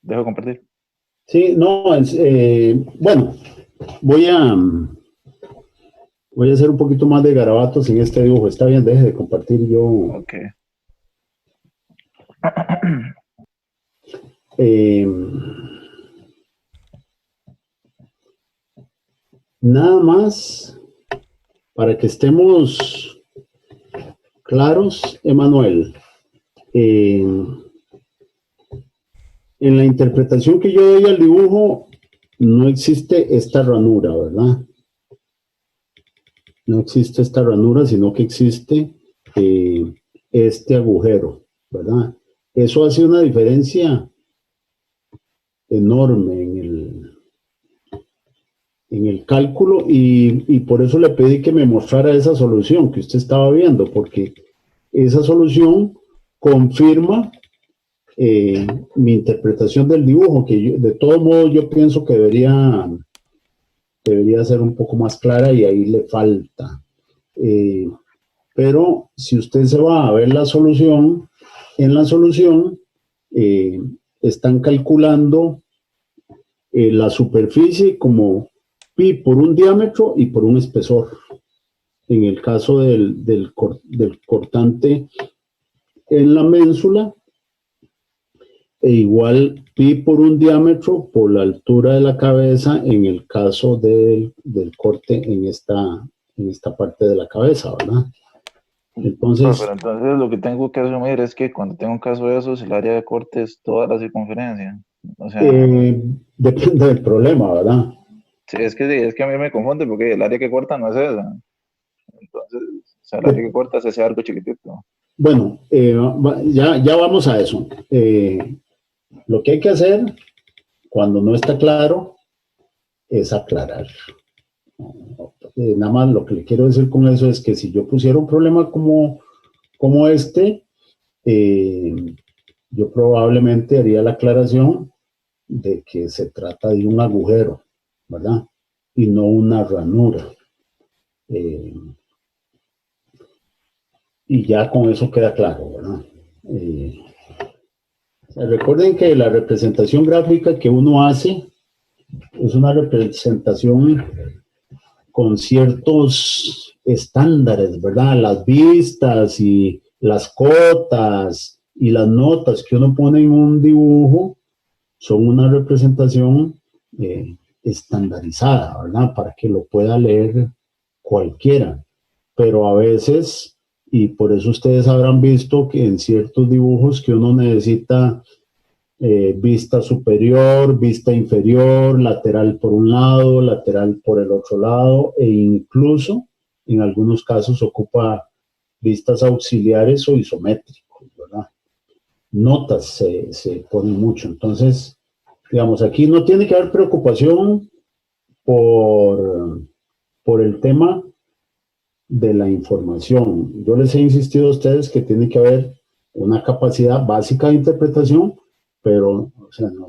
dejo de compartir. Sí, no, bueno, voy a hacer un poquito más de garabatos en este dibujo. Está bien, deje de compartir yo. Ok. Nada más para que estemos claros, Emanuel. En la interpretación que yo doy al dibujo, no existe esta ranura, ¿verdad? No existe esta ranura, sino que existe este agujero, ¿verdad? Eso hace una diferencia enorme en el cálculo y por eso le pedí que me mostrara esa solución que usted estaba viendo, porque esa solución confirma mi interpretación del dibujo, que yo, de todo modo yo pienso que debería ser un poco más clara y ahí le falta. Pero si usted se va a ver la solución, en la solución están calculando la superficie como pi por un diámetro y por un espesor. En el caso del cortante en la ménsula, e igual pi por un diámetro por la altura de la cabeza en el caso del corte en esta parte de la cabeza, ¿verdad? Entonces, Pero entonces lo que tengo que asumir es que cuando tengo un caso de esos, el área de corte es toda la circunferencia. O sea, depende del problema, ¿verdad? sí, es que a mí me confunde porque el área que corta no es esa. Entonces, o sea, el área que corta es ese arco chiquitito. Bueno, ya vamos a eso. Lo que hay que hacer cuando no está claro es aclarar. Nada más lo que le quiero decir con eso es que si yo pusiera un problema como este, eh, yo probablemente haría la aclaración de que se trata de un agujero, ¿verdad? Y no una ranura. Y ya con eso queda claro, ¿verdad? Recuerden que la representación gráfica que uno hace es una representación con ciertos estándares, ¿verdad? Las vistas y las cotas y las notas que uno pone en un dibujo son una representación estandarizada, ¿verdad? Para que lo pueda leer cualquiera. Pero a veces, y por eso ustedes habrán visto que en ciertos dibujos que uno necesita vista superior, vista inferior, lateral por un lado, lateral por el otro lado, e incluso en algunos casos ocupa vistas auxiliares o isométricos, ¿verdad? Notas se ponen mucho. Entonces, digamos, aquí no tiene que haber preocupación por el tema de la información. Yo les he insistido a ustedes que tiene que haber una capacidad básica de interpretación, pero o sea, no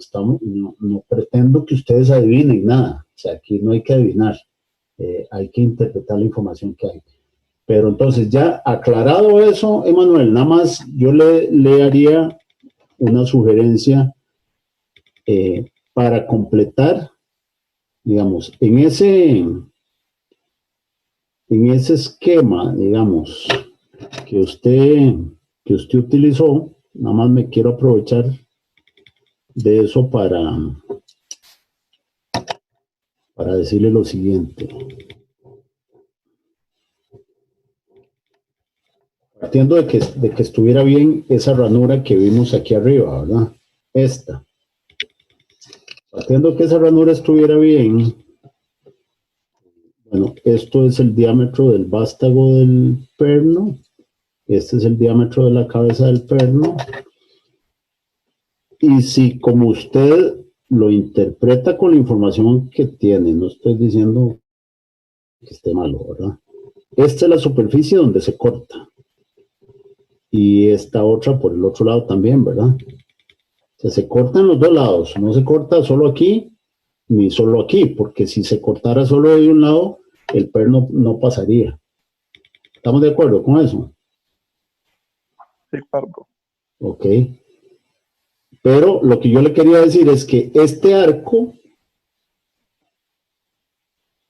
pretendo que ustedes adivinen nada. O sea, aquí no hay que adivinar, hay que interpretar la información que hay. Pero entonces, ya aclarado eso, Emanuel, nada más yo le haría una sugerencia para completar, digamos, en ese esquema, digamos, que usted utilizó, nada más me quiero aprovechar de eso para decirle lo siguiente. Partiendo de que estuviera bien esa ranura que vimos aquí arriba, ¿verdad? Esta. Partiendo de que esa ranura estuviera bien, bueno, esto es el diámetro del vástago del perno, este es el diámetro de la cabeza del perno, y si como usted lo interpreta con la información que tiene, no estoy diciendo que esté malo, ¿verdad? Esta es la superficie donde se corta. Y esta otra por el otro lado también, ¿verdad? O sea, se corta en los dos lados, no se corta solo aquí ni solo aquí, porque si se cortara solo de un lado, el perno no pasaría. ¿Estamos de acuerdo con eso? Sí, claro. Ok. Pero lo que yo le quería decir es que este arco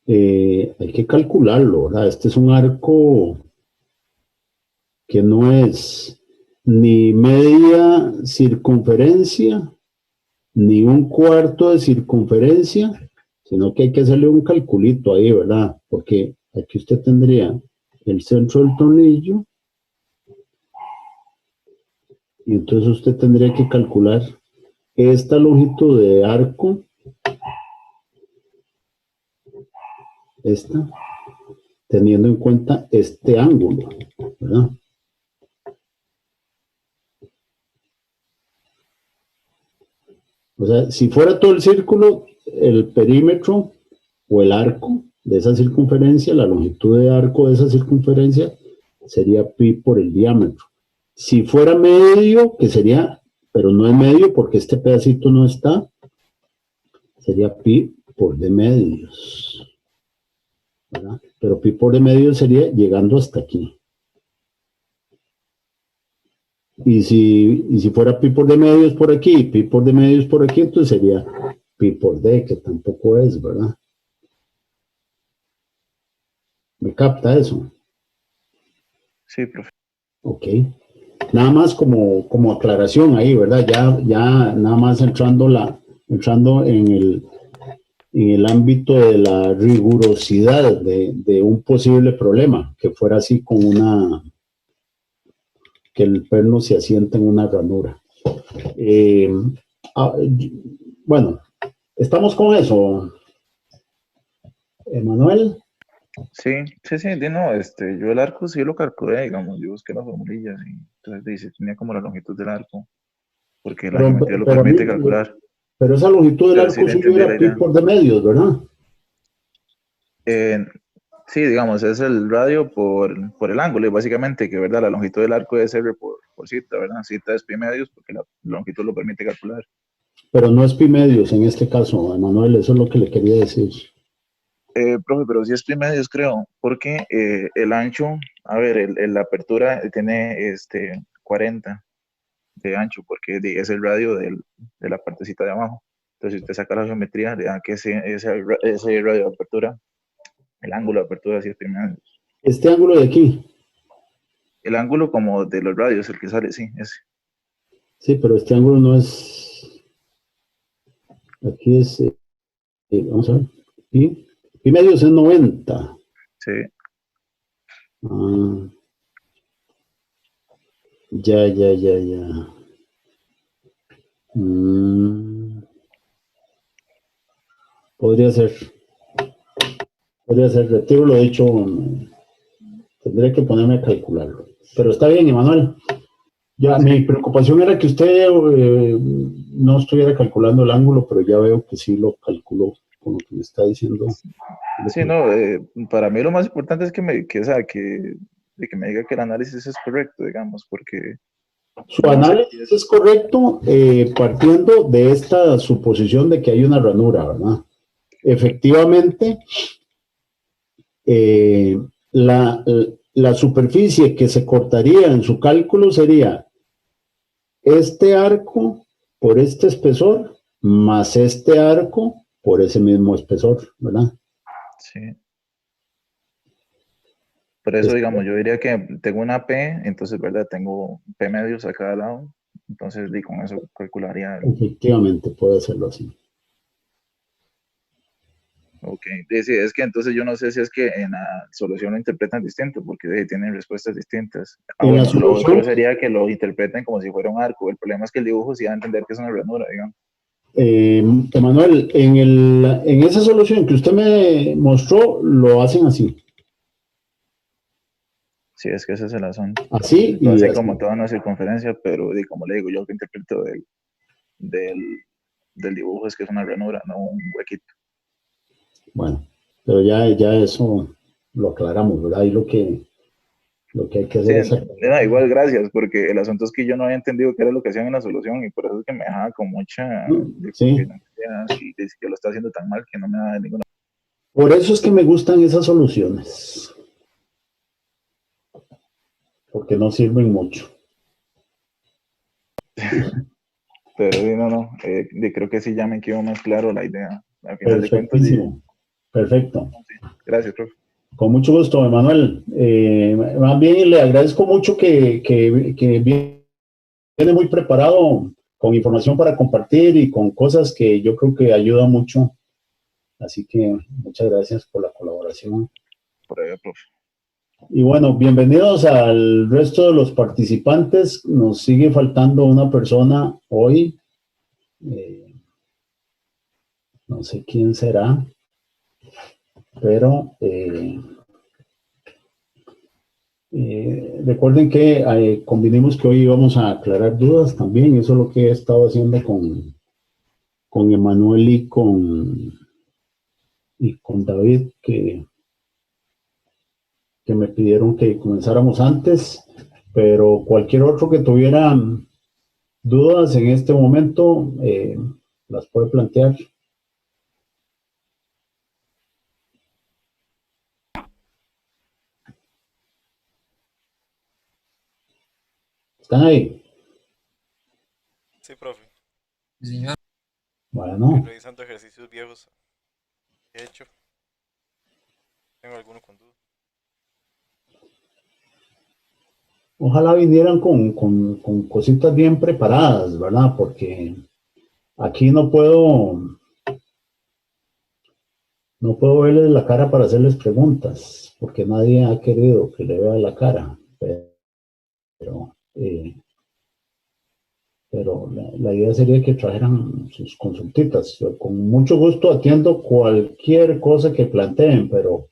hay que calcularlo, ¿verdad? Este es un arco que no es ni media circunferencia, ni un cuarto de circunferencia, sino que hay que hacerle un calculito ahí, ¿verdad? Porque aquí usted tendría el centro del tornillo y entonces usted tendría que calcular esta longitud de arco, esta, teniendo en cuenta este ángulo, ¿verdad? O sea, si fuera todo el círculo, el perímetro o el arco de esa circunferencia, la longitud de arco de esa circunferencia sería pi por el diámetro. Si fuera medio, que sería, pero no es medio porque este pedacito no está, sería pi por d medios, ¿verdad? Pero pi por d medios sería llegando hasta aquí. Y si fuera pi por d medios por aquí, pi por d medios por aquí, entonces sería pi por d, que tampoco es, ¿verdad? ¿Me capta eso? Sí, profe. Ok. Nada más como aclaración ahí, ¿verdad? Ya nada más entrando en el ámbito de la rigurosidad de un posible problema, que fuera así que el perno se asienta en una ranura. Eh, ah, bueno, estamos con eso, Emanuel. Sí, sí, sí, no, yo el arco sí lo calculé, digamos, yo busqué las formulillas y entonces dice, tenía como la longitud del arco, porque la Pero, geometría lo pero, a permite mí- calcular, pero esa longitud del pero sí arco le suyo entendí la era pi idea. por de medios, ¿verdad? Eh, sí, digamos, es el radio por el ángulo, y básicamente que, ¿verdad? La longitud del arco es R por cita, ¿verdad? Cita es pi medios porque la longitud lo permite calcular. Pero no es pi medios en este caso, Emanuel, eso es lo que le quería decir. Profe, pero sí es pi medios, creo, porque el ancho, a ver, la apertura tiene 40 de ancho, porque es el radio de la partecita de abajo. Entonces, si usted saca la geometría, le da que ese radio de apertura, el ángulo de apertura sí es pi medios. Este ángulo de aquí, El ángulo como de los radios, el que sale, sí, ese. sí, pero este ángulo no es, aquí es, vamos a ver, pi medios es 90. Sí, Ah, ya. Mm, podría ser, retiro lo dicho, tendré que ponerme a calcularlo. Pero está bien, Emanuel. Ya, mi sí. preocupación era que usted no estuviera calculando el ángulo, pero ya veo que sí lo calculó con lo que me está diciendo. Sí, no, para mí lo más importante es o sea, de que me diga que el análisis es correcto, digamos, porque Su no sé qué análisis es. es correcto partiendo de esta suposición de que hay una ranura, ¿verdad? Efectivamente, eh, la, la superficie que se cortaría en su cálculo sería este arco por este espesor más este arco por ese mismo espesor, ¿verdad? Sí. Por eso, Es- digamos, yo diría que tengo una P, entonces, ¿verdad? Tengo P medios a cada lado, entonces, con eso calcularía efectivamente, puede hacerlo así. ok. Sí, es que entonces yo no sé si es que en la solución lo interpretan distinto, porque tienen respuestas distintas. Ah, En la bueno, lo otro solución, sería que lo interpreten como si fuera un arco. El problema es que el dibujo sí va a entender que es una ranura, digamos. Emanuel, en esa solución que usted me mostró, lo hacen así, Sí, es que ese es el asunto. así Lo y hacen como así. toda una circunferencia, pero como le digo, yo lo que interpreto del, del dibujo es que es una ranura, no un huequito. Bueno, pero ya eso lo aclaramos, ¿verdad? Y lo que hay que Sí, hacer es aclarar. da igual, gracias, porque el asunto es que yo no había entendido qué era lo que hacían en la solución y por eso es que me dejaba con mucha, ¿No? como que Sí, no entendía si que lo está haciendo tan mal que no me da ninguna. por eso es que me gustan esas soluciones, porque no sirven mucho. Pero sí, no, creo que sí ya me quedó más claro la idea. Al final de cuentas, Perfectísimo. Perfecto. sí. Gracias, profe. Con mucho gusto, Emanuel. Más bien le agradezco mucho que viene muy preparado con información para compartir y con cosas que yo creo que ayuda mucho. Así que muchas gracias por la colaboración. Por ahí, profe. Y bueno, bienvenidos al resto de los participantes. Nos sigue faltando una persona hoy. Eh, no sé quién será, pero recuerden que convinimos que hoy íbamos a aclarar dudas también. Eso es lo que he estado haciendo con Emanuel y con David, que me pidieron que comenzáramos antes, pero cualquier otro que tuviera dudas en este momento, las puede plantear. ¿Están ahí? Sí, profe. Sí, señor. Estoy Bueno, revisando ejercicios viejos que he hecho. Tengo alguno con duda. ojalá vinieran con cositas bien preparadas, ¿verdad? Porque aquí no puedo verles la cara para hacerles preguntas, porque nadie ha querido que le vea la cara. Pero, pero la idea sería que trajeran sus consultitas. Yo con mucho gusto atiendo cualquier cosa que planteen, pero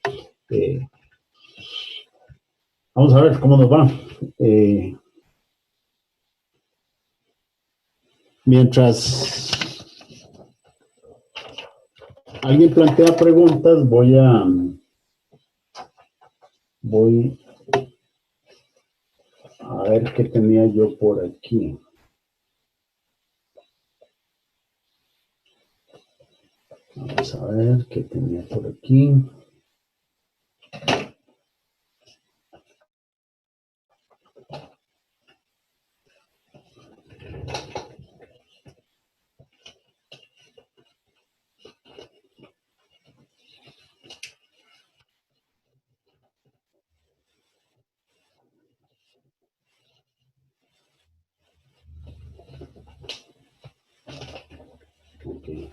eh, vamos a ver cómo nos va. Eh, mientras alguien plantea preguntas, voy a ver qué tenía yo por aquí. Vamos a ver qué tenía por aquí. Okay.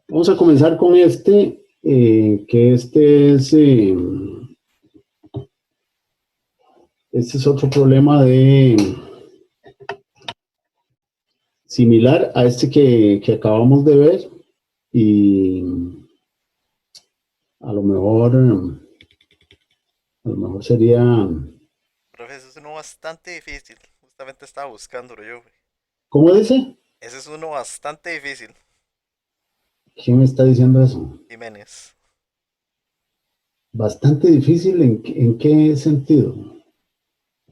Vamos a comenzar con que este es otro problema similar a este que acabamos de ver y a lo mejor, sería, Profe, ese es uno bastante difícil. Justamente estaba buscándolo yo, güey. ¿cómo dice? Ese es uno bastante difícil. ¿Quién me está diciendo eso? Jiménez. Bastante difícil, ¿en qué sentido?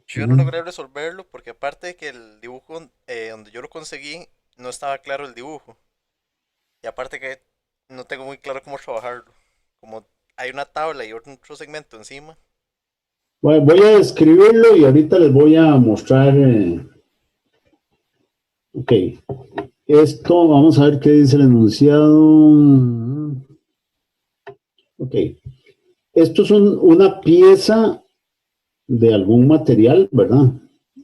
Yo no ¿Verdad? logré resolverlo porque aparte de que el dibujo donde yo lo conseguí no estaba claro el dibujo. Y aparte que no tengo muy claro cómo trabajarlo. Como hay una tabla y otro segmento encima. Bueno, voy a describirlo y ahorita les voy a mostrar. Ok, esto, vamos a ver qué dice el enunciado. Ok, esto es una pieza de algún material, ¿verdad?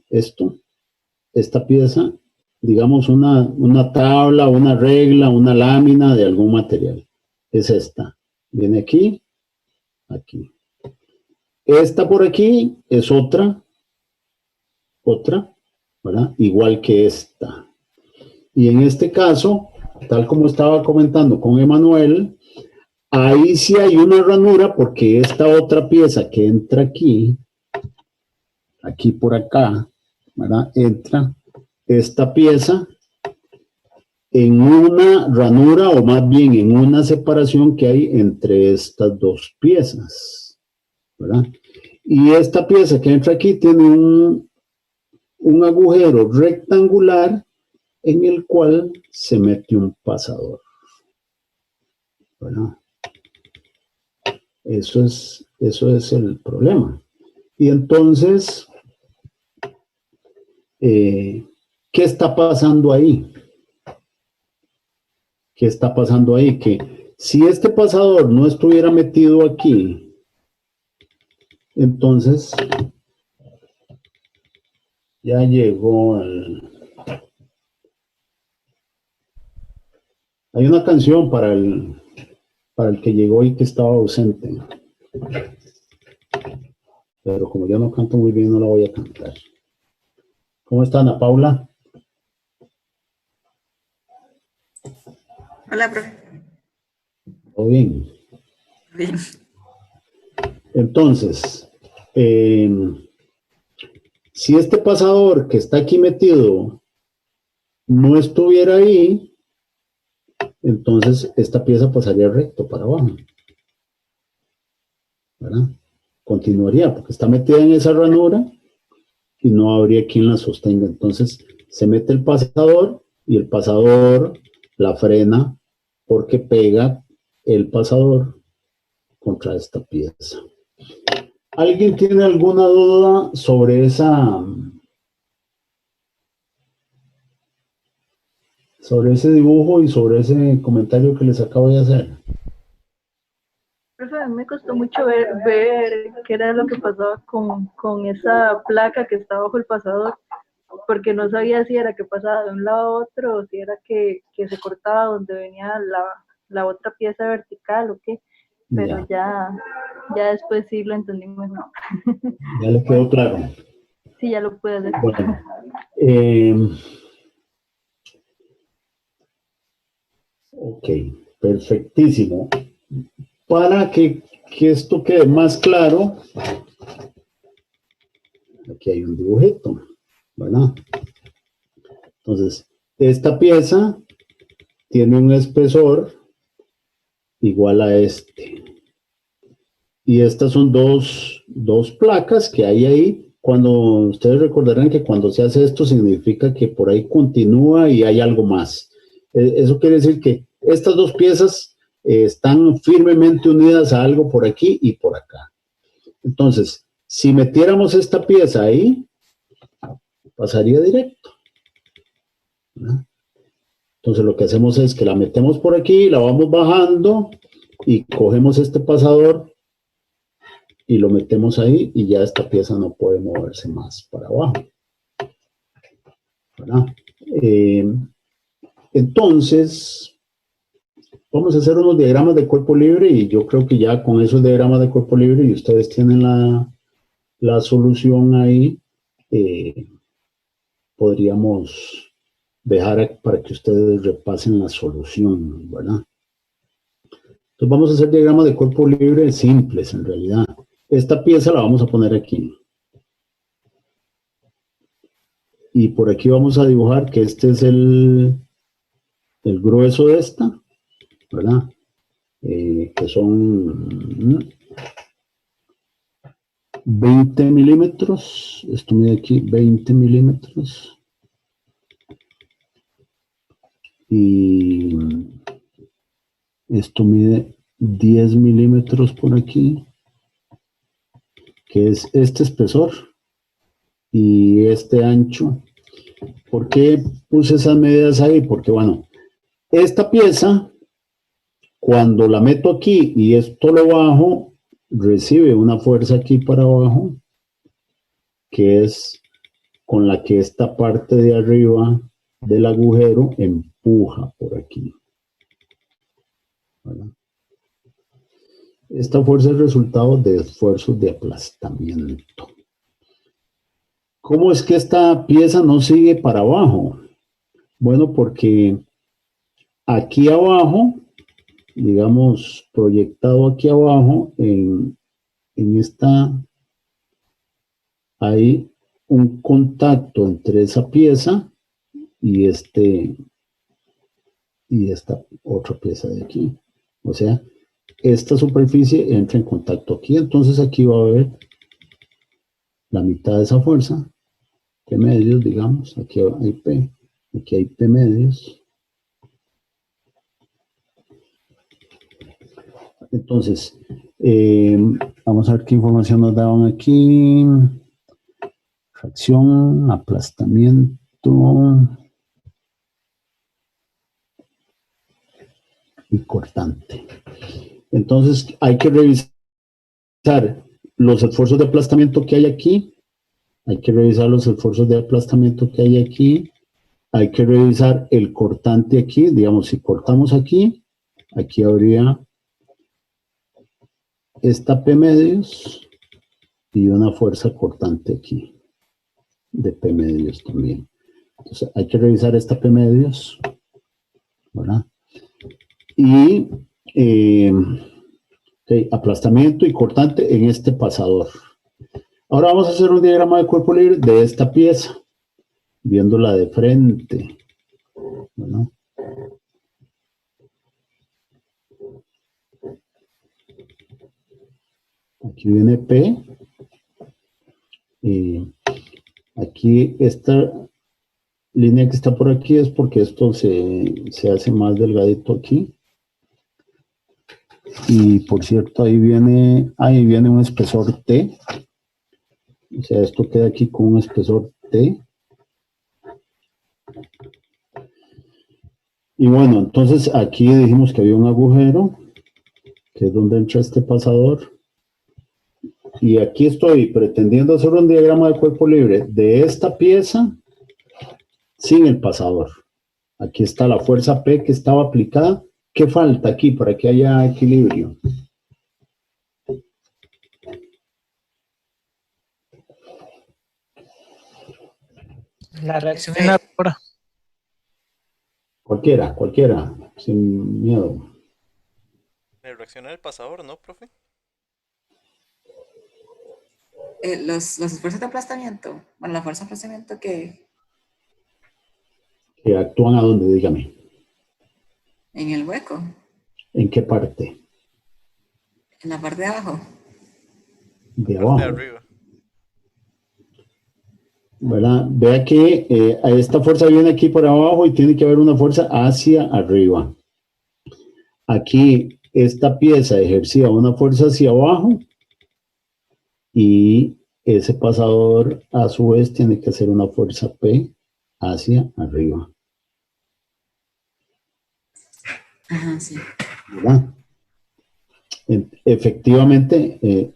Esta pieza, digamos una tabla, una regla, una lámina de algún material. Es esta. Viene aquí, aquí. Esta por aquí es otra, ¿verdad? Igual que esta. Y en este caso, tal como estaba comentando con Emanuel, ahí sí hay una ranura porque esta otra pieza que entra aquí por acá, ¿verdad? Entra esta pieza en una ranura o más bien en una separación que hay entre estas dos piezas, ¿verdad? Y esta pieza que entra aquí tiene un agujero rectangular en el cual se mete un pasador, ¿verdad? Eso es el problema. Y entonces, ¿Qué está pasando ahí? ¿Qué está pasando ahí? Que si este pasador no estuviera metido aquí, entonces ya llegó el... Hay una canción para el que llegó y que estaba ausente, pero como yo no canto muy bien, no la voy a cantar. ¿Cómo está Ana Paula? Hola, profe. ¿Todo bien? Bien. Entonces, si este pasador que está aquí metido no estuviera ahí, entonces esta pieza pasaría recto para abajo, ¿verdad? Continuaría porque está metida en esa ranura y no habría quien la sostenga. Entonces se mete el pasador y el pasador la frena porque pega el pasador contra esta pieza. ¿Alguien tiene alguna duda sobre ese dibujo y sobre ese comentario que les acabo de hacer? Profe, a mí me costó mucho ver qué era lo que pasaba con esa placa que está bajo el pasador, porque no sabía si era que pasaba de un lado a otro o si era que se cortaba donde venía la otra pieza vertical o qué, pero ya después sí lo entendí mejor. Ya le quedó claro. Sí, ya lo pude hacer. Bueno, ok, perfectísimo. Para que esto quede más claro, aquí hay un dibujito, ¿verdad? Entonces, esta pieza tiene un espesor igual a este. Y estas son dos placas que hay ahí. Cuando ustedes recordarán que cuando se hace esto significa que por ahí continúa y hay algo más. Eso quiere decir que estas dos piezas están firmemente unidas a algo por aquí y por acá. Entonces, si metiéramos esta pieza ahí, pasaría directo, ¿verdad? Entonces lo que hacemos es que la metemos por aquí, la vamos bajando y cogemos este pasador y lo metemos ahí y ya esta pieza no puede moverse más para abajo, ¿verdad? Entonces, vamos a hacer unos diagramas de cuerpo libre y yo creo que ya con esos diagramas de cuerpo libre y ustedes tienen la solución ahí, podríamos dejar para que ustedes repasen la solución, ¿verdad? Entonces vamos a hacer diagramas de cuerpo libre simples en realidad. Esta pieza la vamos a poner aquí. Y por aquí vamos a dibujar que este es el grueso de esta, ¿verdad? Que son 20 milímetros. Esto mide aquí 20 milímetros. Y esto mide 10 milímetros por aquí, que es este espesor y este ancho. ¿Por qué puse esas medidas ahí? Porque, bueno, esta pieza, cuando la meto aquí y esto lo bajo, recibe una fuerza aquí para abajo, que es con la que esta parte de arriba del agujero empuja por aquí, ¿verdad? Esta fuerza es resultado de esfuerzos de aplastamiento. ¿Cómo es que esta pieza no sigue para abajo? Bueno, porque aquí abajo, digamos, proyectado aquí abajo, en esta, hay un contacto entre esa pieza y esta otra pieza de aquí. O sea, esta superficie entra en contacto aquí, entonces aquí va a haber la mitad de esa fuerza, P medios, digamos, aquí hay P, aquí hay P medios. Entonces, vamos a ver qué información nos daban aquí. Fracción, aplastamiento y cortante. Entonces hay que revisar los esfuerzos de aplastamiento que hay aquí. Hay que revisar los esfuerzos de aplastamiento que hay aquí. Hay que revisar el cortante aquí. Digamos, si cortamos aquí, aquí habría esta P medios y una fuerza cortante aquí de P medios también. Entonces hay que revisar esta P medios, ¿verdad? Y okay, aplastamiento y cortante en este pasador. Ahora vamos a hacer un diagrama de cuerpo libre de esta pieza, viéndola de frente, ¿verdad? Aquí viene P. Aquí esta línea que está por aquí es porque esto se hace más delgadito aquí. Y por cierto, ahí viene un espesor T. O sea, esto queda aquí con un espesor T. Y bueno, entonces aquí dijimos que había un agujero, que es donde entra este pasador. Y aquí estoy pretendiendo hacer un diagrama de cuerpo libre de esta pieza sin el pasador. Aquí está la fuerza P que estaba aplicada. ¿Qué falta aquí para que haya equilibrio? La reacción en la rotura. Cualquiera, sin miedo. ¿Me reacciona el pasador, no, profe? Los esfuerzos de aplastamiento, bueno, la fuerza de aplastamiento Que actúan a dónde, dígame. en el hueco, ¿En qué parte? en la parte de abajo. De Parte de abajo. arriba. ¿Verdad? Vea que esta fuerza viene aquí por abajo y tiene que haber una fuerza hacia arriba. Aquí esta pieza ejercía una fuerza hacia abajo y ese pasador a su vez tiene que hacer una fuerza P hacia arriba. Ajá, sí. ¿Verdad? Efectivamente,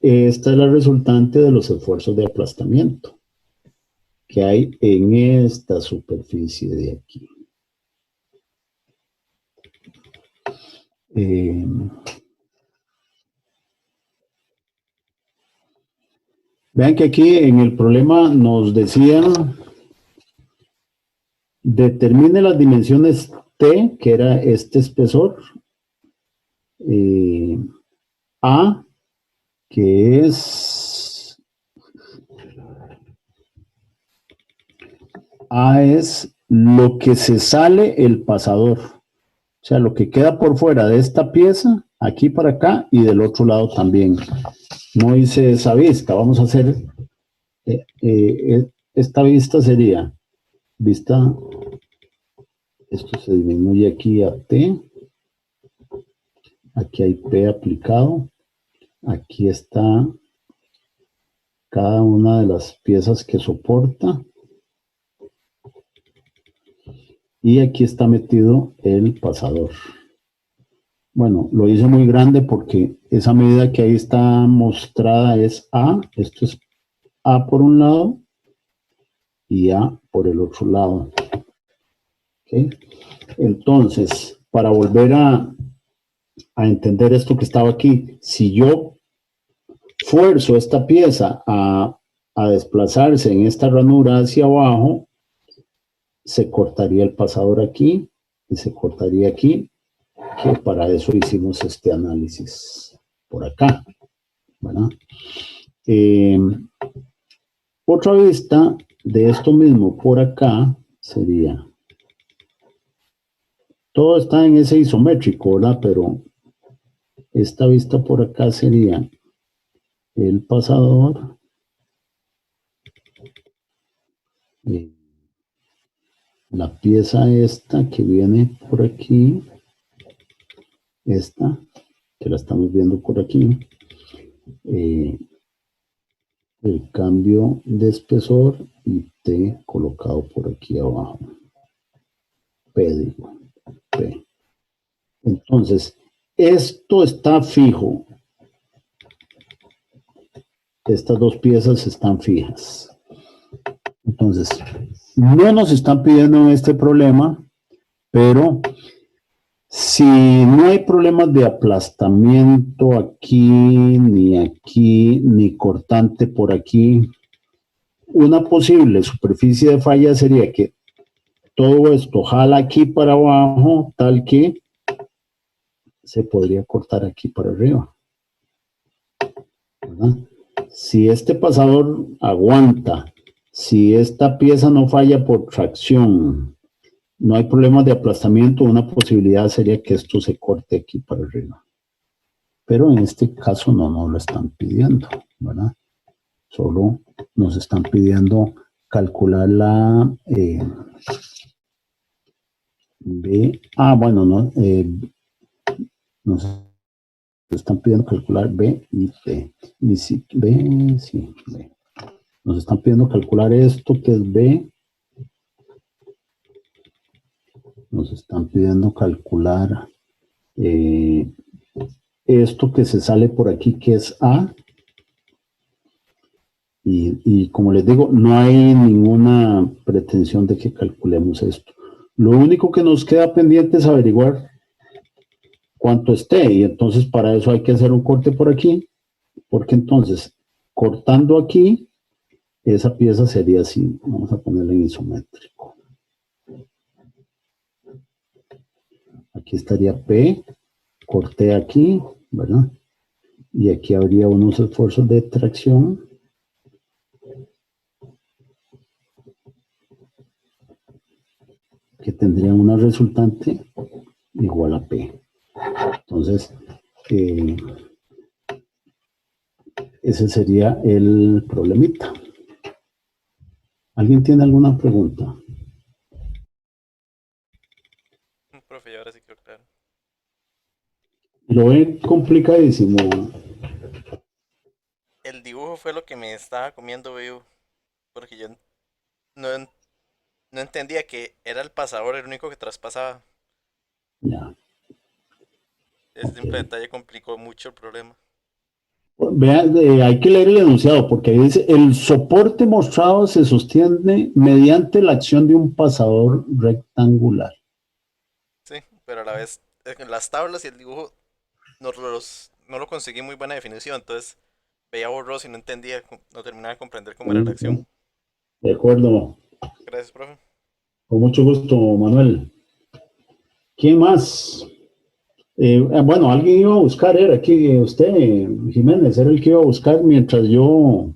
esta es la resultante de los esfuerzos de aplastamiento que hay en esta superficie de aquí. Vean que aquí en el problema nos decían determine las dimensiones T, que era este espesor, A, que es lo que se sale el pasador, o sea, lo que queda por fuera de esta pieza, aquí para acá y del otro lado también. No hice esa vista, vamos a hacer, esta vista sería, vista, esto se disminuye aquí a T, aquí hay P aplicado, aquí está cada una de las piezas que soporta, y aquí está metido el pasador. Bueno, lo hice muy grande porque esa medida que ahí está mostrada es A, esto es A por un lado y A por el otro lado. ¿Okay? Entonces, para volver a entender esto que estaba aquí, si yo fuerzo esta pieza a desplazarse en esta ranura hacia abajo, se cortaría el pasador aquí y se cortaría aquí, que para eso hicimos este análisis por acá, ¿verdad? Otra vista de esto mismo por acá sería, todo está en ese isométrico, ¿verdad? Pero esta vista por acá sería el pasador, la pieza esta que viene por aquí, esta, que la estamos viendo por aquí, el cambio de espesor y T colocado por aquí abajo. P, digo, P. Entonces, esto está fijo. Estas dos piezas están fijas. Entonces, no nos están pidiendo en este problema, pero si no hay problemas de aplastamiento aquí, ni cortante por aquí, una posible superficie de falla sería que todo esto jala aquí para abajo, tal que se podría cortar aquí para arriba, ¿verdad? Si este pasador aguanta, si esta pieza no falla por tracción, no hay problemas de aplastamiento, una posibilidad sería que esto se corte aquí para arriba. Pero en este caso no nos lo están pidiendo, ¿verdad? Solo nos están pidiendo calcular la B. Bueno, no, nos están pidiendo calcular B y T. B, sí, B. Nos están pidiendo calcular esto que es B. Nos están pidiendo calcular esto que se sale por aquí que es A. Y como les digo, no hay ninguna pretensión de que calculemos esto. Lo único que nos queda pendiente es averiguar cuánto esté. Y entonces para eso hay que hacer un corte por aquí. Porque entonces, cortando aquí, esa pieza sería así. Vamos a ponerla en isométrico. Aquí estaría P. Corté aquí, ¿verdad? Y aquí habría unos esfuerzos de tracción. Que tendrían una resultante igual a P. Entonces, ese sería el problemita. ¿Alguien tiene alguna pregunta? Profe, ahora sí creo claro. Lo ve complicadísimo. El dibujo fue lo que me estaba comiendo vivo, porque yo no, no entendía que era el pasador el único que traspasaba. Ya. Ese Ok. simple detalle complicó mucho el problema. Vean, hay que leer el enunciado porque ahí dice, el soporte mostrado se sostiene mediante la acción de un pasador rectangular. Sí, pero a la vez las tablas y el dibujo no lo conseguí muy buena definición, entonces veía borroso y no entendía, no terminaba de comprender cómo era la acción. De acuerdo. Gracias, profe. Con mucho gusto, Manuel. ¿Quién más? Bueno, alguien iba a buscar, era aquí usted, Jiménez, era el que iba a buscar mientras yo...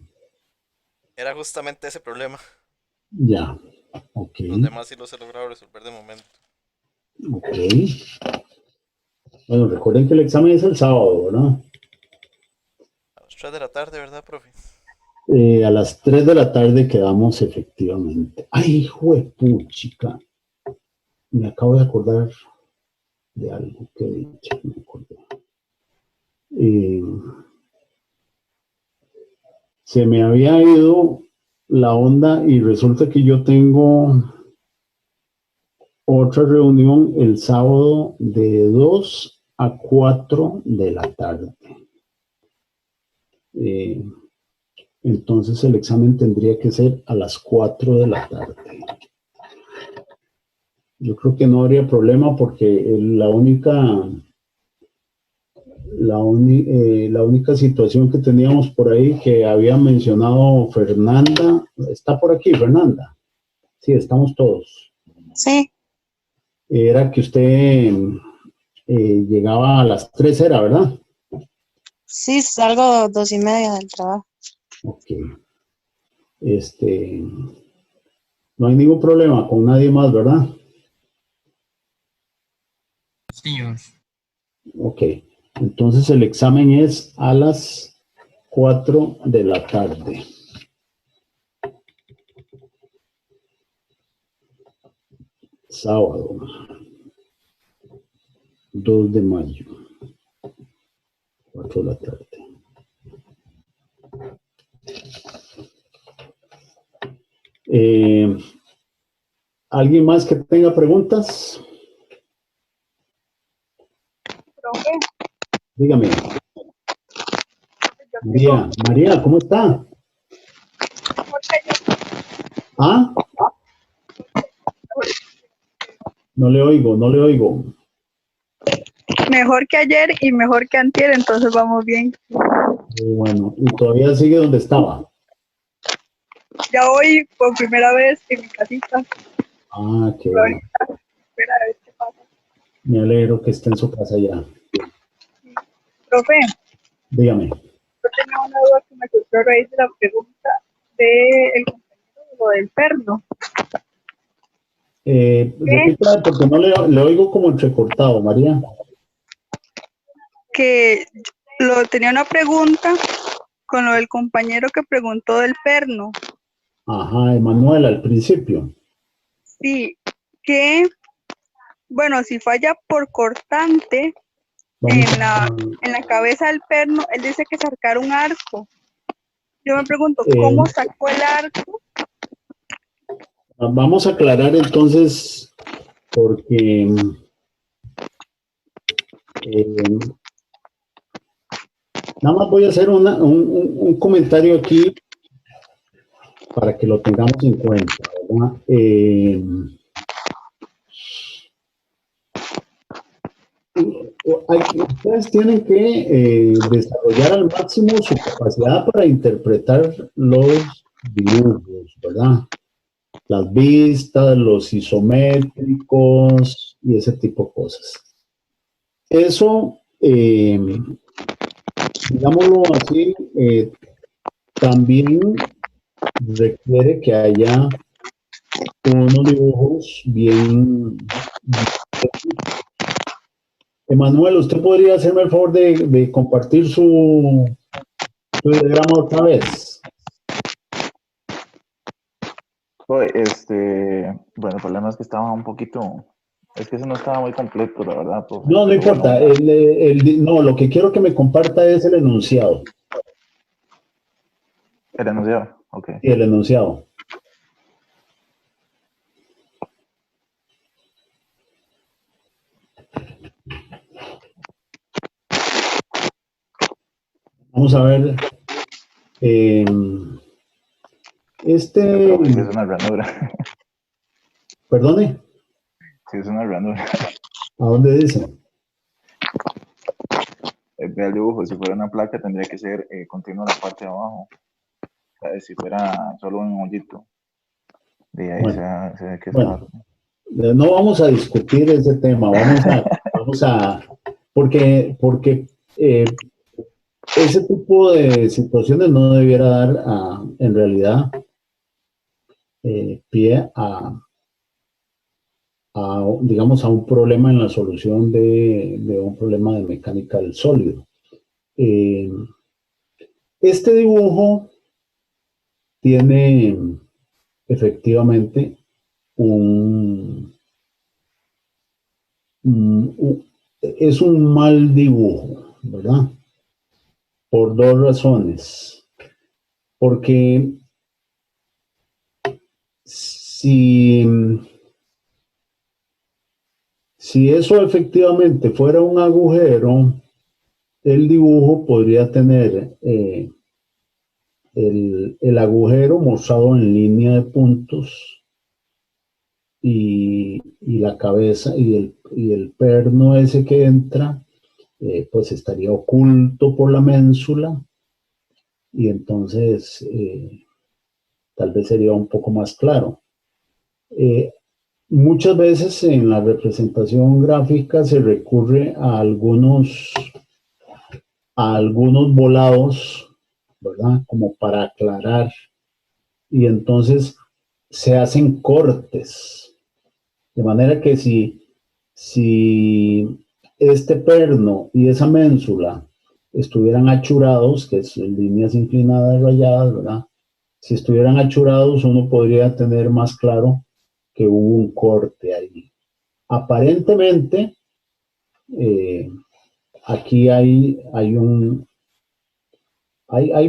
Era justamente ese problema. Ya, ok, Los demás sí los he logrado resolver de momento. ok. Bueno, recuerden que el examen es el sábado, ¿verdad? A las 3 de la tarde, ¿verdad, profe? A las 3 de la tarde quedamos efectivamente. Ay, hijo de puchica. Me acabo de acordar de algo que he dicho, me acordé. Eh, Se me había ido la onda y resulta que yo tengo otra reunión el sábado de 2 a 4 de la tarde. Entonces el examen tendría que ser a las 4 de la tarde. Yo creo que no habría problema porque la única situación que teníamos por ahí que había mencionado Fernanda, está por aquí Fernanda. Sí, estamos todos. Sí, Era que usted llegaba a las 3 era, ¿verdad? sí, salgo 2:30 del trabajo. Ok. No hay ningún problema con nadie más, ¿verdad? Señor. Ok. Entonces el examen es a las 4 de la tarde. Sábado, 2 de mayo, 4 de la tarde. ¿Alguien más que tenga preguntas? Profe, Dígame. yo María, María, ¿cómo está? ¿Ah? No le oigo, no le oigo. mejor que ayer y mejor que antier, entonces vamos bien. Bueno, y todavía sigue donde estaba. Ya hoy por primera vez en mi casita. Ah, qué Pero bueno. ahorita espera a ver qué pasa. Me alegro que esté en su casa ya. Profe, Dígame. yo tenía una duda que me surgió a raíz de la pregunta del compañero de lo del perno. ¿Qué? Repita, porque no le oigo como entrecortado, María. Que tenía una pregunta con lo del compañero que preguntó del perno. Ajá, Emanuel, al principio. Sí, que, bueno, si falla por cortante Vamos en la cabeza del perno, él dice que sacar un arco. Yo me pregunto, eh, ¿cómo sacó el arco? vamos a aclarar entonces, porque nada más voy a hacer un comentario aquí para que lo tengamos en cuenta, ¿verdad? Ustedes tienen que desarrollar al máximo su capacidad para interpretar los dibujos, ¿verdad? Las vistas, los isométricos y ese tipo de cosas. Eso, digámoslo así, también requiere que haya unos dibujos bien. Emanuel, ¿usted podría hacerme el favor de compartir su diagrama otra vez? Bueno, el problema es que estaba un poquito, es que eso no estaba muy completo, la verdad, profe, No, no pero bueno, importa. No, lo que quiero que me comparta es el enunciado. el enunciado, ok. Y el enunciado. Vamos a ver. Profe, sí es una ranura, Perdone, sí es una ranura. ¿a dónde dice? Vea el dibujo, si fuera una placa tendría que ser continua la parte de abajo. O sea, si fuera solo un hoyito, de ahí Bueno, se ve que es bueno, largo. no vamos a discutir ese tema. Porque ese tipo de situaciones no debiera dar en realidad pie digamos, a un problema en la solución de un problema de mecánica del sólido. Este dibujo tiene efectivamente es un mal dibujo, ¿verdad? Por dos razones. Porque si, si eso efectivamente fuera un agujero, el dibujo podría tener el agujero mostrado en línea de puntos y la cabeza y el perno ese que entra, pues estaría oculto por la ménsula y entonces tal vez sería un poco más claro. Muchas veces en la representación gráfica se recurre a algunos volados, ¿verdad? Como para aclarar. Y entonces se hacen cortes. De manera que si este perno y esa ménsula estuvieran achurados, que es líneas inclinadas rayadas, ¿verdad? Si estuvieran achurados, uno podría tener más claro que hubo un corte ahí. Aparentemente, aquí hay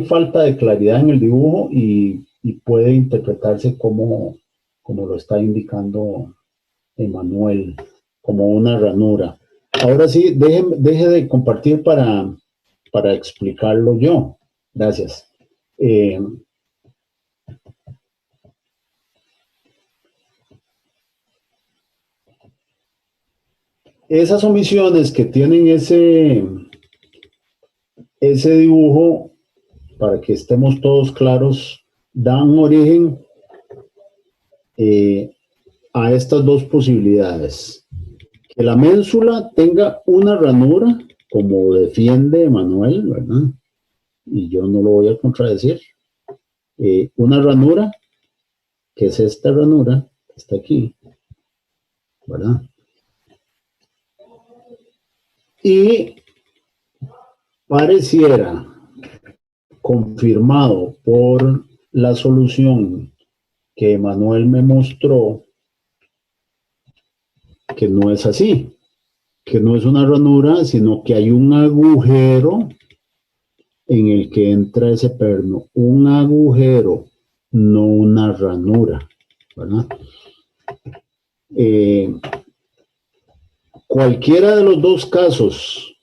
falta de claridad en el dibujo y y puede interpretarse como lo está indicando Emanuel, como una ranura. Ahora sí, deje de compartir para explicarlo yo. Gracias. Esas omisiones que tienen ese dibujo, para que estemos todos claros, dan origen a estas dos posibilidades. Que la ménsula tenga una ranura, como defiende Emanuel, ¿verdad? Y yo no lo voy a contradecir. Una ranura, que es esta ranura, que está aquí, ¿verdad? Y pareciera confirmado por la solución que Emanuel me mostró que no es así, que no es una ranura, sino que hay un agujero en el que entra ese perno, un agujero, no una ranura, ¿verdad? Cualquiera de los dos casos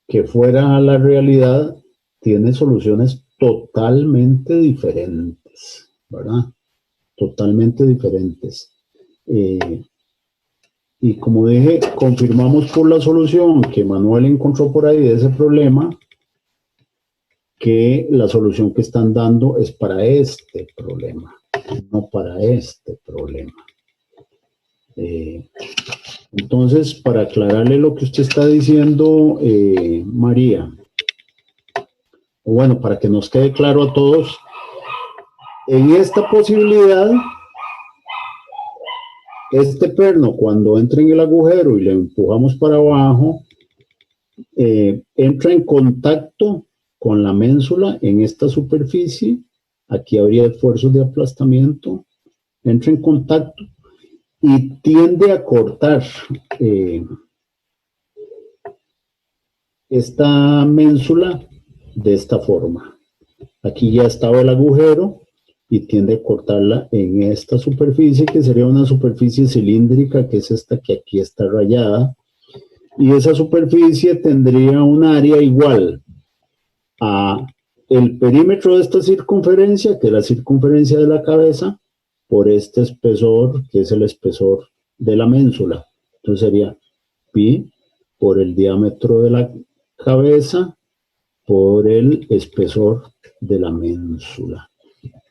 que fuera la realidad tiene soluciones totalmente diferentes, ¿verdad? Totalmente diferentes. Y como dije, confirmamos por la solución que Manuel encontró por ahí de ese problema, que la solución que están dando es para este problema, no para este problema. Entonces, para aclararle lo que usted está diciendo, María, o bueno, para que nos quede claro a todos, en esta posibilidad, este perno, cuando entra en el agujero y le empujamos para abajo, entra en contacto con la ménsula en esta superficie. Aquí habría esfuerzos de aplastamiento. Entra en contacto y tiende a cortar esta ménsula de esta forma. Aquí ya estaba el agujero y tiende a cortarla en esta superficie, que sería una superficie cilíndrica, que es esta que aquí está rayada. Y esa superficie tendría un área igual a el perímetro de esta circunferencia, que es la circunferencia de la cabeza, por este espesor, que es el espesor de la ménsula. Entonces sería pi por el diámetro de la cabeza por el espesor de la ménsula.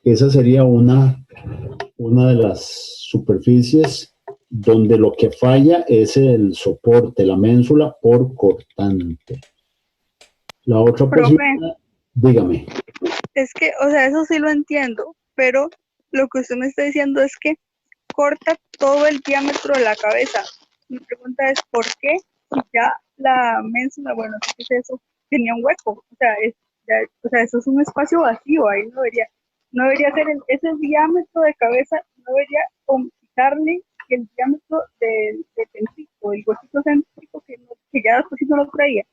Esa sería una de las superficies donde lo que falla es el soporte, la ménsula por cortante. La otra posibilidad, dígame. Es que, o sea, eso sí lo entiendo, pero lo que usted me está diciendo es que corta todo el diámetro de la cabeza. Mi pregunta es, ¿por qué? Si ya la ménsula, bueno, ¿qué es eso? Tenía un hueco, o sea, eso es un espacio vacío, ahí no debería ser ese diámetro de cabeza, no debería quitarle el diámetro del céntrico, el huesito céntrico que ya después no lo traía.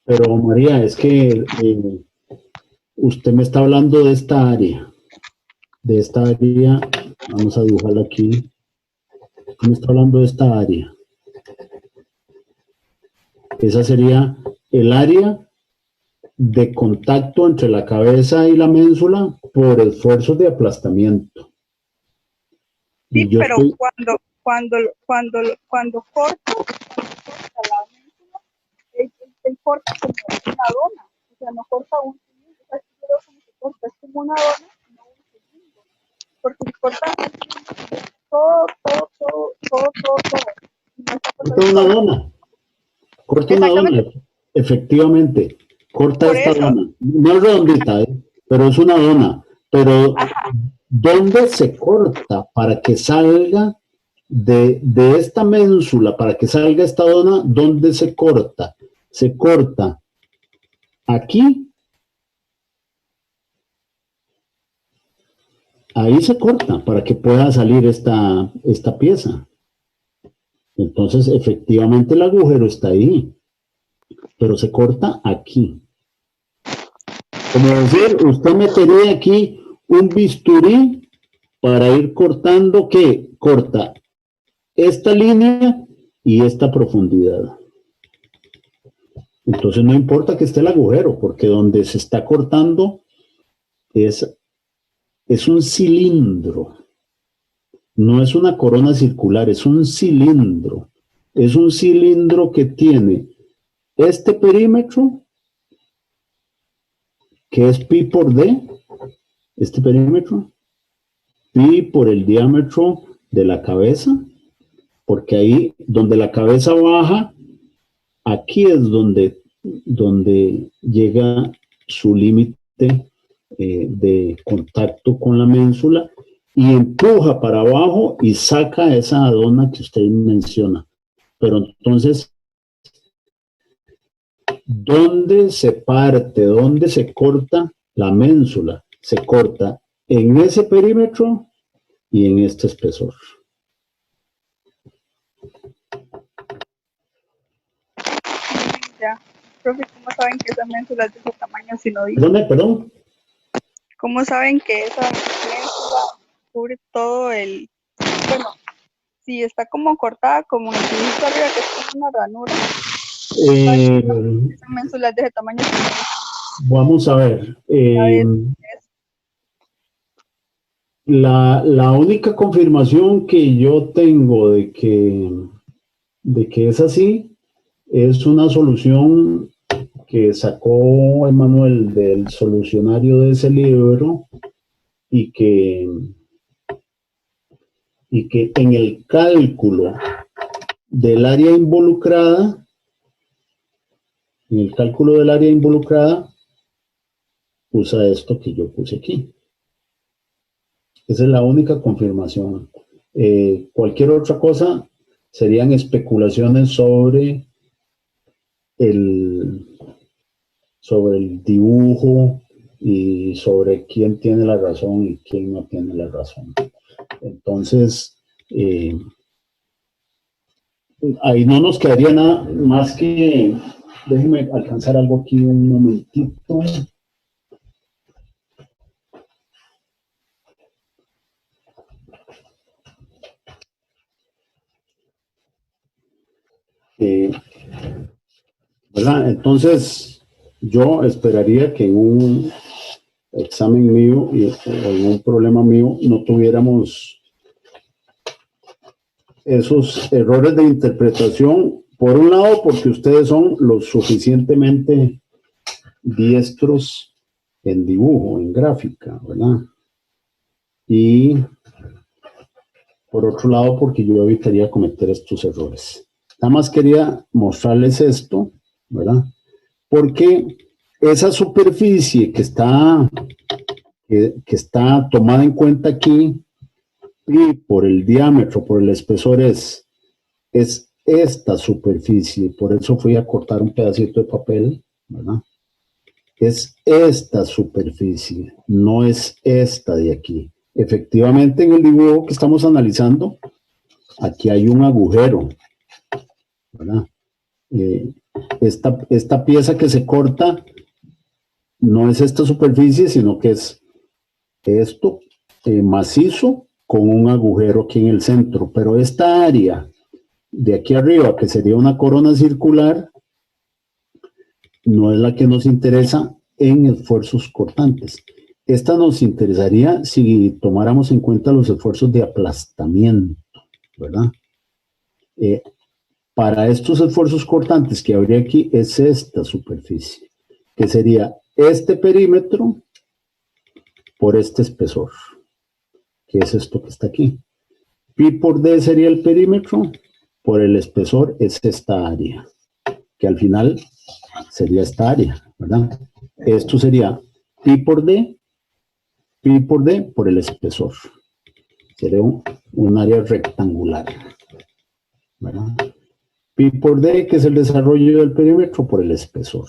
Pero María, es que usted me está hablando de esta área. De esta área, vamos a dibujarla aquí. Me está hablando de esta área. Esa sería el área de contacto entre la cabeza y la ménsula por esfuerzos de aplastamiento. Sí, pero cuando corta la ménsula, él corta como una dona, o sea, no corta un cilindro, o sea, si yo veo cómo se corta, es como una dona, no un cilindro, porque si corta todo. Corta una dona. Corta una dona, efectivamente. Corta por esta eso. dona. No es redondita, pero es una dona. Pero, ¿dónde se corta para que salga de esta ménsula, para que salga esta dona? ¿Dónde se corta? Se corta aquí. Ahí se corta para que pueda salir esta pieza. Entonces, efectivamente, el agujero está ahí, pero se corta aquí. Como decir, usted metería aquí un bisturí para ir cortando, que corta esta línea y esta profundidad. Entonces no importa que esté el agujero, porque donde se está cortando es un cilindro. No es una corona circular, es un cilindro. Es un cilindro que tiene este perímetro, que es pi por d, este perímetro, pi por el diámetro de la cabeza, porque ahí donde la cabeza baja, aquí es donde llega su límite de contacto con la ménsula y empuja para abajo y saca esa dona que usted menciona. Pero entonces, ¿dónde se parte, dónde se corta la ménsula? Se corta en ese perímetro y en este espesor. Ya. Profe, ¿cómo saben que esa ménsula es de ese tamaño si no dice? Perdón. ¿Cómo saben que esa ménsula cubre todo el... Bueno, si está como cortada, como en el dibujito arriba, que es como una ranura, esa ménsula es de ese tamaño si no dice. Vamos a ver. La única confirmación que yo tengo de que es así es una solución que sacó Emanuel del solucionario de ese libro y que en el cálculo del área involucrada, usa esto que yo puse aquí. Esa es la única confirmación. Cualquier otra cosa serían especulaciones sobre el dibujo y sobre quién tiene la razón y quién no tiene la razón. Entonces, ahí no nos quedaría nada más que, déjenme alcanzar algo aquí un momentito. ¿Verdad? Entonces, yo esperaría que en un examen mío o en un problema mío no tuviéramos esos errores de interpretación. Por un lado, porque ustedes son lo suficientemente diestros en dibujo, en gráfica, ¿verdad? Y por otro lado, porque yo evitaría cometer estos errores. Nada más quería mostrarles esto, ¿verdad? Porque esa superficie que está tomada en cuenta aquí, y por el diámetro, por el espesor, es esta superficie. Por eso fui a cortar un pedacito de papel, ¿verdad? Es esta superficie, no es esta de aquí. Efectivamente, en el dibujo que estamos analizando, aquí hay un agujero, ¿verdad? Esta pieza que se corta no es esta superficie, sino que es esto macizo con un agujero aquí en el centro. Pero esta área de aquí arriba, que sería una corona circular, no es la que nos interesa en esfuerzos cortantes. Esta nos interesaría si tomáramos en cuenta los esfuerzos de aplastamiento, ¿verdad? Para estos esfuerzos cortantes que habría aquí es esta superficie, que sería este perímetro por este espesor, que es esto que está aquí. Pi por D sería el perímetro, por el espesor es esta área, que al final sería esta área, ¿verdad? Esto sería pi por D por el espesor. Sería un área rectangular, ¿verdad? Pi por D, que es el desarrollo del perímetro, por el espesor.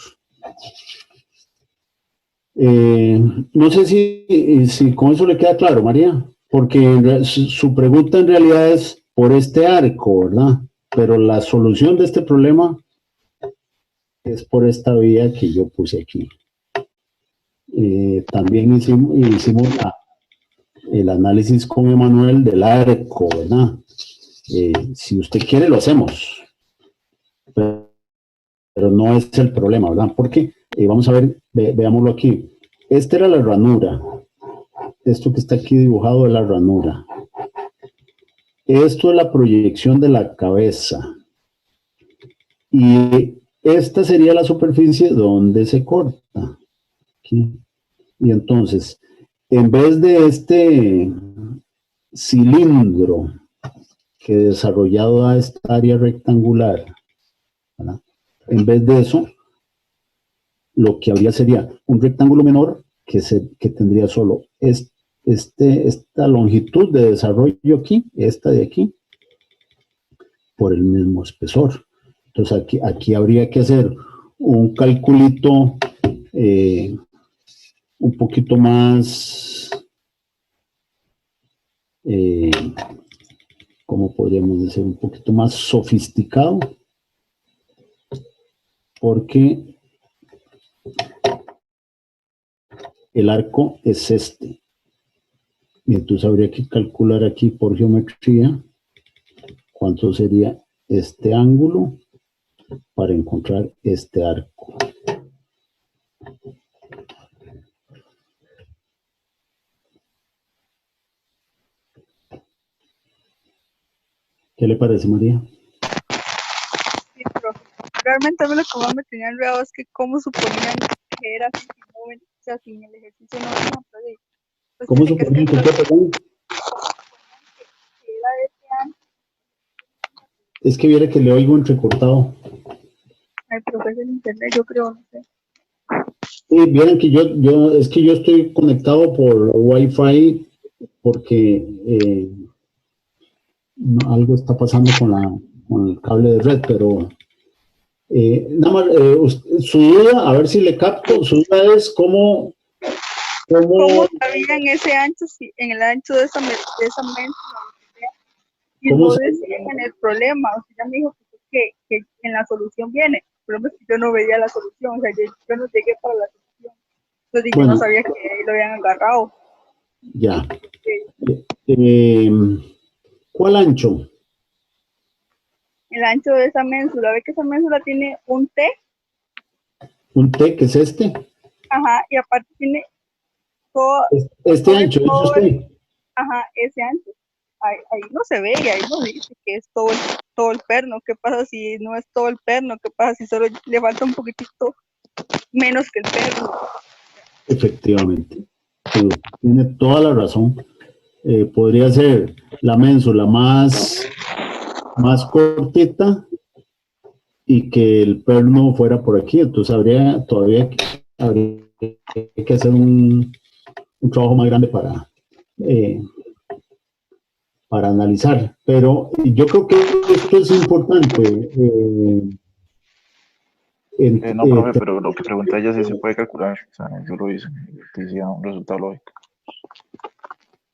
No sé si con eso le queda claro, María, porque su pregunta en realidad es por este arco, ¿verdad? Pero la solución de este problema es por esta vía que yo puse aquí. También hicimos el análisis con Emanuel del arco, ¿verdad? Si usted quiere, lo hacemos. Pero no es el problema, ¿verdad? Porque, vamos a ver, veámoslo aquí. Esta era la ranura. Esto que está aquí dibujado es la ranura. Esto es la proyección de la cabeza. Y esta sería la superficie donde se corta. Aquí. Y entonces, en vez de este cilindro que desarrollado a esta área rectangular, ¿verdad? En vez de eso, lo que habría sería un rectángulo menor que tendría solo esta longitud de desarrollo aquí, esta de aquí, por el mismo espesor. Entonces aquí habría que hacer un calculito un poquito más, ¿cómo podríamos decir? Un poquito más sofisticado, porque el arco es este. Y entonces habría que calcular aquí por geometría cuánto sería este ángulo para encontrar este arco. ¿Qué le parece, María? Sí, profe. Realmente a mí lo que más me tenía enredado es que cómo suponían que era así, o sea, sin el ejercicio no era, pues ¿Cómo tiene que suponen ser que perdón? que era de este año. Es que viera que le oigo entrecortado. Ay, profe, es el internet, yo creo, no sé. Sí, vieran que es que yo estoy conectado por Wi-Fi porque algo está pasando con el cable de red, pero nada más, su duda, a ver si le capto, su duda es cómo ¿Cómo sabían ese ancho, si en el ancho de esa mesa, y ¿Cómo no se- decían en el problema? O sea, ya me dijo que en la solución viene. El problema es que yo no veía la solución, o sea, yo no llegué para la solución. Entonces yo Bueno, no sabía que ahí lo habían agarrado. ya. Que ¿Cuál ancho? el ancho de esa ménsula, ve que esa ménsula tiene un T, ¿Un T que es este? ajá, y aparte tiene todo, Este sobre ancho, dice todo, usted. ajá, ese ancho. Ahí no se ve y ahí no dice que es todo el perno. ¿Qué pasa si no es todo el perno? ¿Qué pasa si solo le falta un poquitito menos que el perno? Efectivamente. Sí, tiene toda la razón. Podría ser la ménsula más cortita y que el perno fuera por aquí. Entonces habría que hacer un trabajo más grande para analizar. Pero yo creo que esto es importante. No, profe, pero lo que pregunta ella sí se puede calcular. O sea, yo lo hice, te decía un resultado lógico.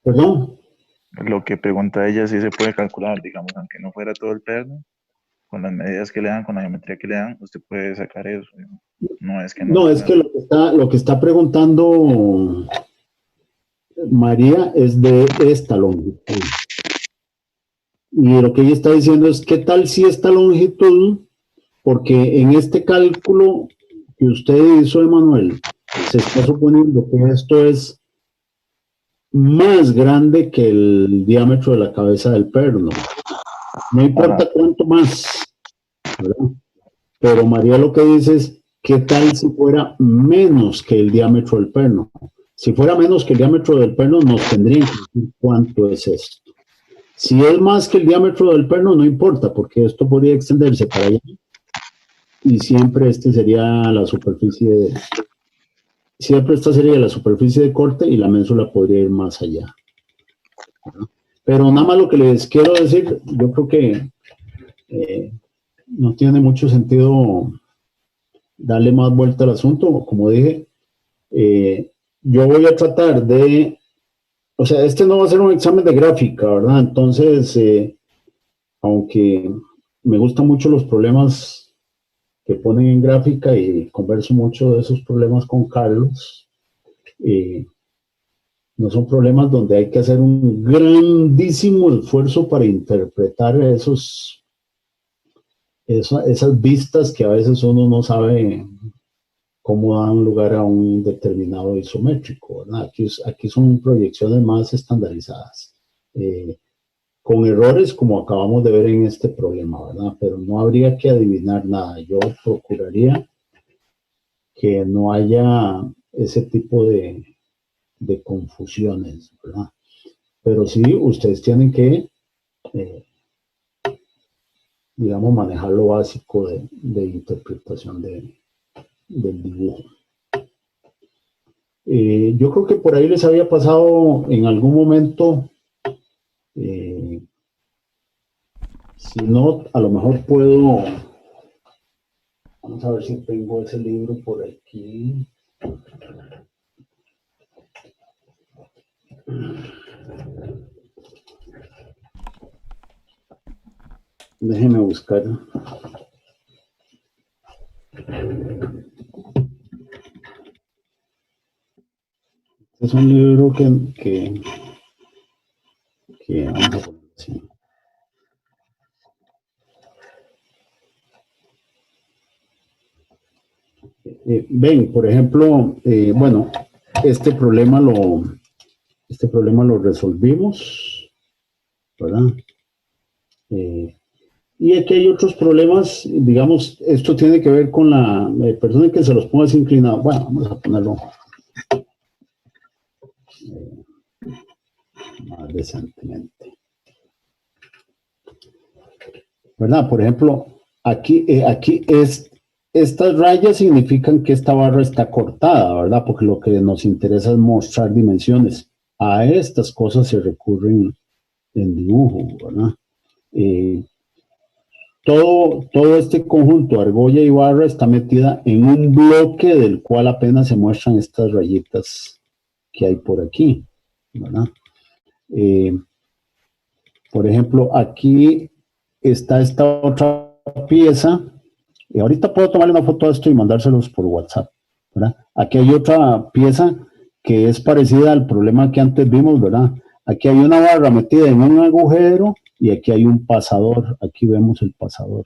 Perdón. Lo que pregunta ella sí se puede calcular, digamos, aunque no fuera todo el perno, con las medidas que le dan, con la geometría que le dan, usted puede sacar eso. No es que no se No, es pueda. que lo que está preguntando María es de esta longitud. Y lo que ella está diciendo es, ¿qué tal si esta longitud? Porque en este cálculo que usted hizo, Emanuel, se está suponiendo que esto es más grande que el diámetro de la cabeza del perno. No importa cuánto más, ¿verdad? Pero María lo que dice es, ¿qué tal si fuera menos que el diámetro del perno? Si fuera menos que el diámetro del perno, nos tendrían que decir cuánto es esto. Si es más que el diámetro del perno, no importa, porque esto podría extenderse para allá. Y siempre siempre esta sería la superficie de corte y la ménsula podría ir más allá. Pero nada más lo que les quiero decir, yo creo que no tiene mucho sentido darle más vuelta al asunto. Como dije, yo voy a tratar o sea, este no va a ser un examen de gráfica, ¿verdad? Entonces, aunque me gustan mucho los problemas que ponen en gráfica y converso mucho de esos problemas con Carlos, No son problemas donde hay que hacer un grandísimo esfuerzo para interpretar esas vistas que a veces uno no sabe cómo dan lugar a un determinado isométrico, ¿verdad? Aquí son proyecciones más estandarizadas, con errores como acabamos de ver en este problema, ¿verdad? Pero no habría que adivinar nada. Yo procuraría que no haya ese tipo de confusiones, ¿verdad? Pero sí, ustedes tienen que, digamos, manejar lo básico de interpretación del dibujo. Yo creo que por ahí les había pasado en algún momento, si no, a lo mejor puedo, vamos a ver si tengo ese libro por aquí. Déjenme buscar. Es un libro que vamos a poner así. Ven, por ejemplo, bueno, este problema lo resolvimos, ¿verdad? Y aquí hay otros problemas, digamos, esto tiene que ver con la persona que se los ponga así inclinado. Bueno, vamos a ponerlo más decentemente. ¿Verdad? Por ejemplo, aquí estas rayas significan que esta barra está cortada, ¿verdad? Porque lo que nos interesa es mostrar dimensiones. A estas cosas se recurren en dibujo, ¿verdad? Todo este conjunto, argolla y barra, está metida en un bloque del cual apenas se muestran estas rayitas que hay por aquí, ¿verdad? Por ejemplo, aquí está esta otra pieza, y ahorita puedo tomarle una foto de esto y mandárselos por WhatsApp, ¿verdad? Aquí hay otra pieza que es parecida al problema que antes vimos, ¿verdad? Aquí hay una barra metida en un agujero y aquí hay un pasador, aquí vemos el pasador,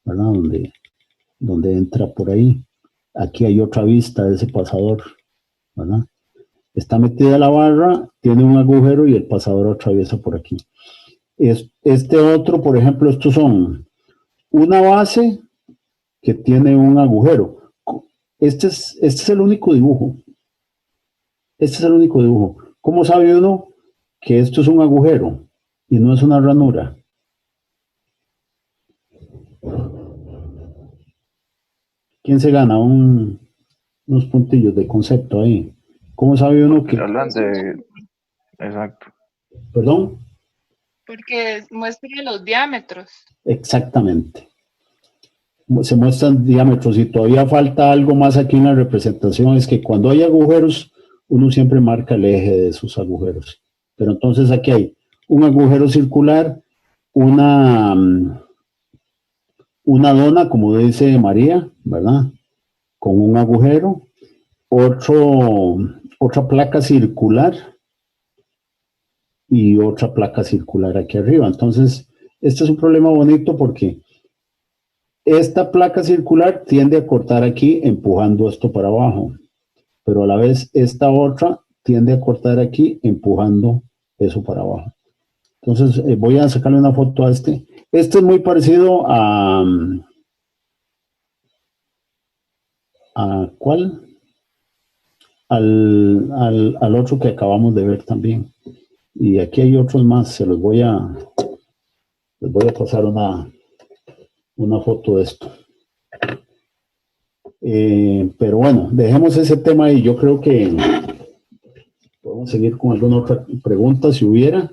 ¿verdad? Donde entra por ahí. Aquí hay otra vista de ese pasador, ¿verdad? Está metida la barra, tiene un agujero y el pasador atraviesa por aquí. Este otro, por ejemplo, estos son una base que tiene un agujero. Este es el único dibujo. Este es el único dibujo. ¿Cómo sabe uno que esto es un agujero y no es una ranura? ¿Quién se gana unos puntillos de concepto ahí? ¿Cómo sabe uno que... Hablan de... Exacto. ¿Perdón? Porque muestra los diámetros. Exactamente. Se muestran diámetros y todavía falta algo más aquí en la representación, es que cuando hay agujeros, uno siempre marca el eje de esos agujeros. Pero entonces aquí hay un agujero circular, una dona, como dice María, ¿verdad? Con un agujero, otra placa circular y otra placa circular aquí arriba. Entonces, este es un problema bonito porque esta placa circular tiende a cortar aquí empujando esto para abajo, pero a la vez esta otra tiende a cortar aquí empujando eso para abajo. Entonces voy a sacarle una foto a este. Este es muy parecido ¿a cuál? Al otro que acabamos de ver también. Y aquí hay otros más, les voy a pasar una foto de esto. Pero bueno, dejemos ese tema y yo creo que podemos seguir con alguna otra pregunta si hubiera.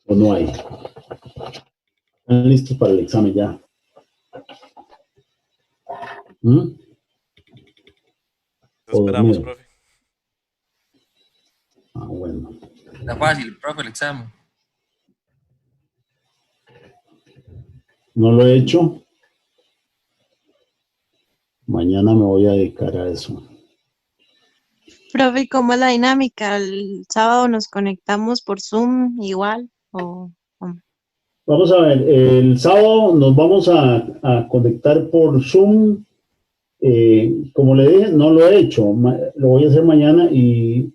¿O no hay? ¿Están listos para el examen ya? Esperamos, profe. Ah, bueno. Está fácil, profe, el examen. ¿No lo he hecho? Mañana me voy a dedicar a eso. Profe, ¿cómo es la dinámica? ¿El sábado nos conectamos por Zoom igual? ¿O cómo? Vamos a ver, el sábado nos vamos a conectar por Zoom. Como le dije, no lo he hecho, lo voy a hacer mañana y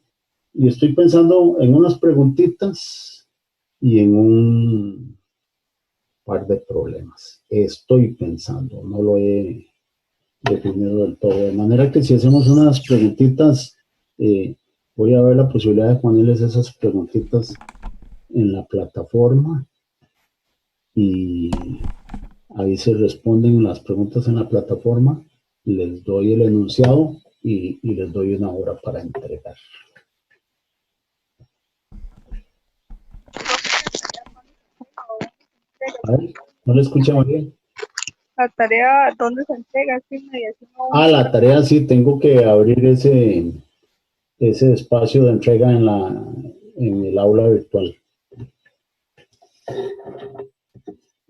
estoy pensando en unas preguntitas y en un par de problemas. Estoy pensando, no lo he definido del todo. De manera que si hacemos unas preguntitas, voy a ver la posibilidad de ponerles esas preguntitas en la plataforma y ahí se responden las preguntas en la plataforma, les doy el enunciado y les doy una hora para entregar. A ver, no le escuché, María. La tarea, ¿dónde se entrega? Sí, mediación. La tarea sí, tengo que abrir ese espacio de entrega en el aula virtual.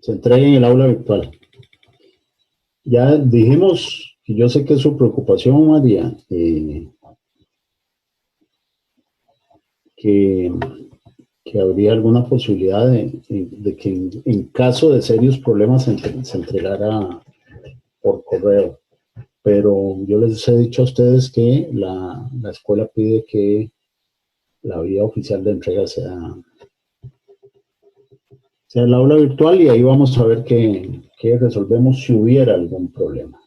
Se entrega en el aula virtual. Ya dijimos, y yo sé que es su preocupación, María, que habría alguna posibilidad de que en caso de serios problemas se entregara por correo. Pero yo les he dicho a ustedes que la escuela pide que la vía oficial de entrega sea el aula virtual y ahí vamos a ver qué resolvemos si hubiera algún problema.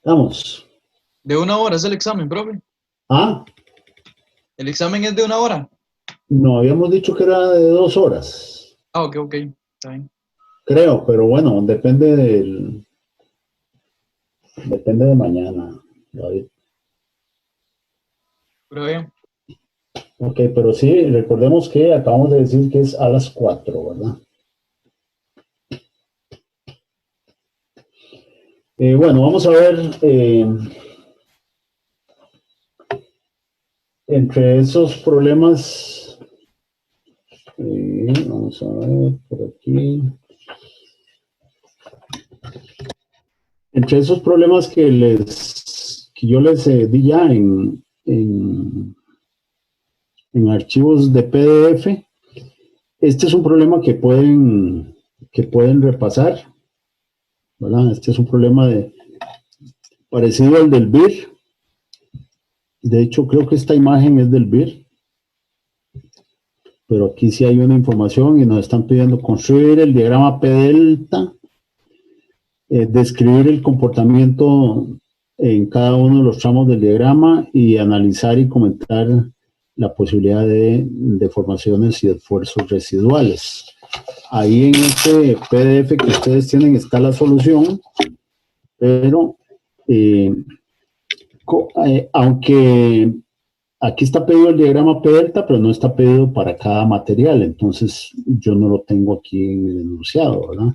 Vamos. De 1 hora es el examen, profe. ¿Ah? El examen es de 1 hora. No, habíamos dicho que era de 2 horas. Ok, está bien. Creo, pero bueno, depende de mañana, David. Pero bien. Ok, pero sí, recordemos que acabamos de decir que es a las 4, ¿verdad? Bueno, vamos a ver, entre esos problemas, vamos a ver por aquí. Entre esos problemas que yo les di ya en archivos de PDF, este es un problema que pueden repasar, ¿verdad? Este es un problema parecido al del BIR. De hecho, creo que esta imagen es del BIR. Pero aquí sí hay una información y nos están pidiendo construir el diagrama P delta, describir el comportamiento en cada uno de los tramos del diagrama y analizar y comentar la posibilidad de deformaciones y esfuerzos residuales. Ahí en este PDF que ustedes tienen está la solución, pero aunque aquí está pedido el diagrama P delta, pero no está pedido para cada material, entonces yo no lo tengo aquí en el enunciado, ¿verdad?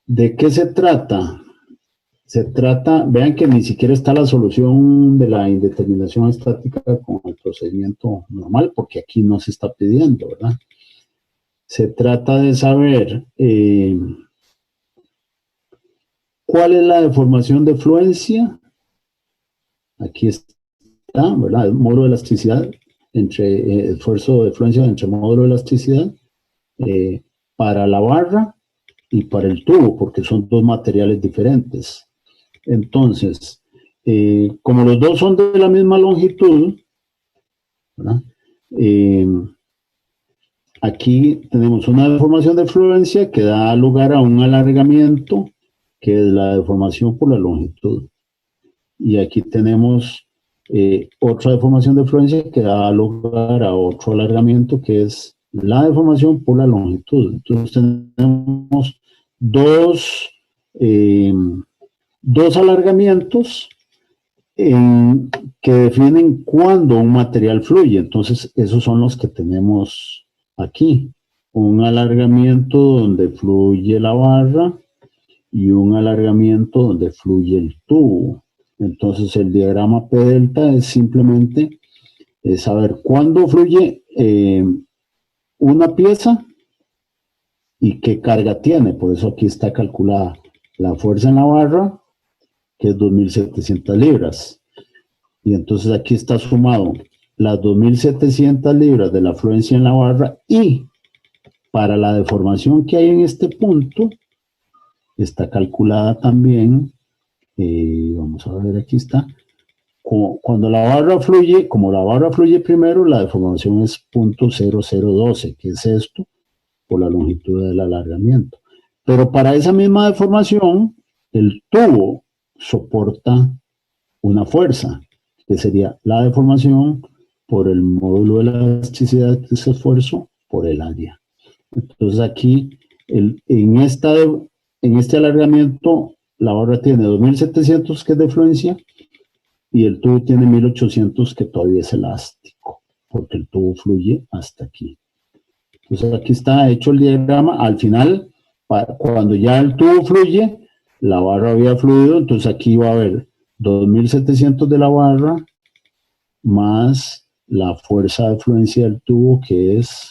¿De qué se trata? Se trata, vean que ni siquiera está la solución de la indeterminación estática con el procedimiento normal, porque aquí no se está pidiendo, ¿verdad? Se trata de saber cuál es la deformación de fluencia. Aquí está, ¿verdad? El módulo de elasticidad entre esfuerzo de fluencia entre módulo de elasticidad para la barra y para el tubo, porque son dos materiales diferentes. Entonces, como los dos son de la misma longitud, ¿verdad? Aquí tenemos una deformación de fluencia que da lugar a un alargamiento, que es la deformación por la longitud. Y aquí tenemos otra deformación de fluencia que da lugar a otro alargamiento, que es la deformación por la longitud. Entonces tenemos dos alargamientos que definen cuándo un material fluye. Entonces, esos son los que tenemos aquí. Un alargamiento donde fluye la barra y un alargamiento donde fluye el tubo. Entonces, el diagrama P delta es simplemente saber cuándo fluye una pieza y qué carga tiene. Por eso aquí está calculada la fuerza en la barra, que es 2.700 libras. Y entonces aquí está sumado las 2.700 libras de la afluencia en la barra, y para la deformación que hay en este punto, está calculada también, vamos a ver, aquí está, cuando la barra fluye, como la barra fluye primero, la deformación es 0.0012, que es esto, por la longitud del alargamiento. Pero para esa misma deformación, el tubo soporta una fuerza, que sería la deformación por el módulo de elasticidad de ese esfuerzo por el área. Entonces aquí, en este alargamiento, la barra tiene 2.700, que es de fluencia, y el tubo tiene 1.800, que todavía es elástico, porque el tubo fluye hasta aquí. Entonces aquí está hecho el diagrama. Al final, cuando ya el tubo fluye, la barra había fluido, entonces aquí va a haber 2.700 de la barra más la fuerza de fluencia del tubo, que es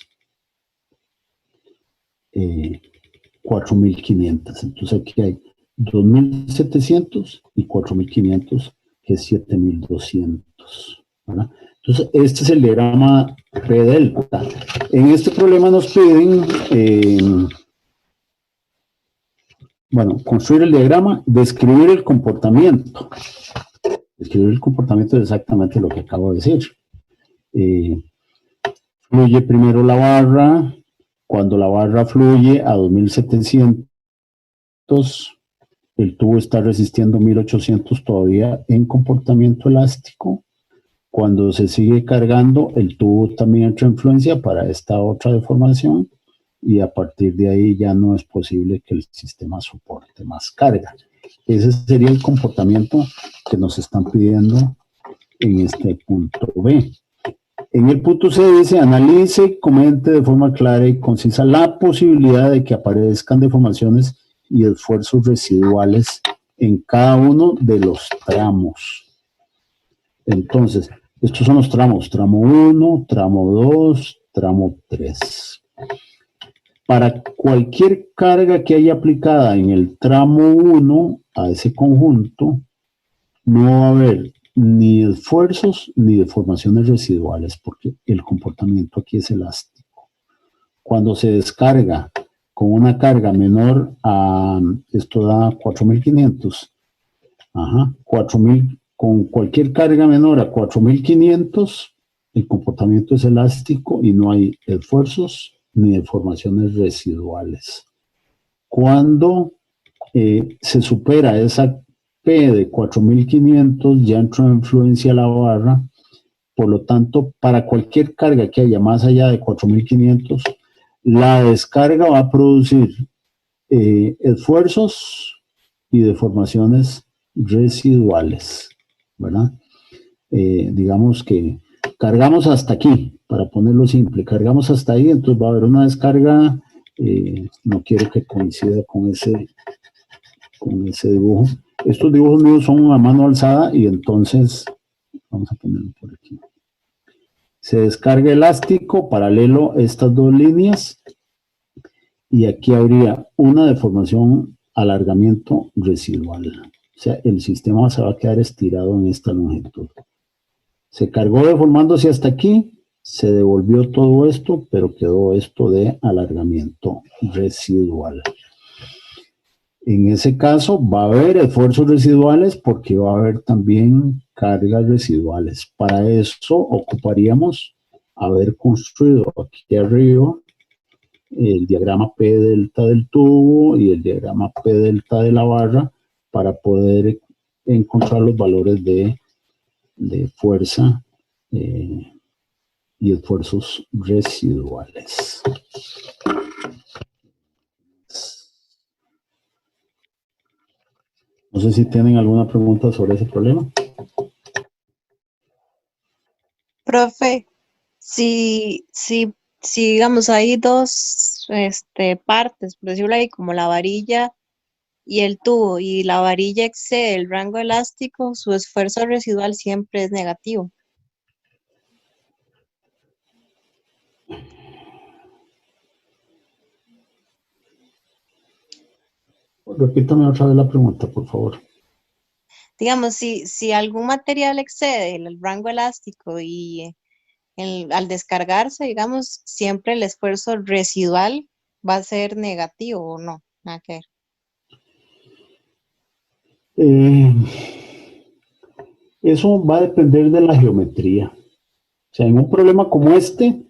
4.500. Entonces aquí hay 2.700 y 4.500, que es 7.200, ¿verdad? Entonces este es el diagrama P delta. En este problema nos piden, bueno, construir el diagrama, describir el comportamiento. Describir el comportamiento es exactamente lo que acabo de decir. Fluye primero la barra. Cuando la barra fluye a 2.700, el tubo está resistiendo 1.800 todavía en comportamiento elástico. Cuando se sigue cargando, el tubo también entra en fluencia para esta otra deformación, y a partir de ahí ya no es posible que el sistema soporte más carga. Ese sería el comportamiento que nos están pidiendo en este punto B. En el punto C dice: analice y comente de forma clara y concisa la posibilidad de que aparezcan deformaciones y esfuerzos residuales en cada uno de los tramos. Entonces, estos son los tramos: tramo 1, tramo 2, tramo 3. Para cualquier carga que haya aplicada en el tramo 1 a ese conjunto, no va a haber ni esfuerzos ni deformaciones residuales, porque el comportamiento aquí es elástico. Cuando se descarga con una carga menor a, esto da 4.500, 4.000, con cualquier carga menor a 4.500, el comportamiento es elástico y no hay esfuerzos ni deformaciones residuales. Cuando se supera esa P de 4.500, ya entró en fluencia la barra. Por lo tanto, para cualquier carga que haya más allá de 4.500, la descarga va a producir esfuerzos y deformaciones residuales, ¿verdad? Digamos que cargamos hasta aquí, para ponerlo simple, cargamos hasta ahí, entonces va a haber una descarga, no quiero que coincida con ese dibujo. Estos dibujos míos son a mano alzada, y entonces vamos a ponerlo por aquí. Se descarga elástico paralelo a estas dos líneas, y aquí habría una deformación, alargamiento residual. O sea, el sistema se va a quedar estirado en esta longitud. Se cargó deformándose hasta aquí, se devolvió todo esto, pero quedó esto de alargamiento residual. En ese caso va a haber esfuerzos residuales, porque va a haber también cargas residuales. Para eso ocuparíamos haber construido aquí arriba el diagrama P delta del tubo y el diagrama P delta de la barra, para poder encontrar los valores de fuerza y esfuerzos residuales. No sé si tienen alguna pregunta sobre ese problema. Profe, si digamos hay dos partes, por decirlo ahí, como la varilla y el tubo, y la varilla excede el rango elástico, su esfuerzo residual siempre es negativo. Repítame otra vez la pregunta, por favor. Digamos, si algún material excede el rango elástico y al descargarse, digamos, siempre el esfuerzo residual va a ser negativo o no, nada que ver. Eso va a depender de la geometría. O sea, en un problema como este,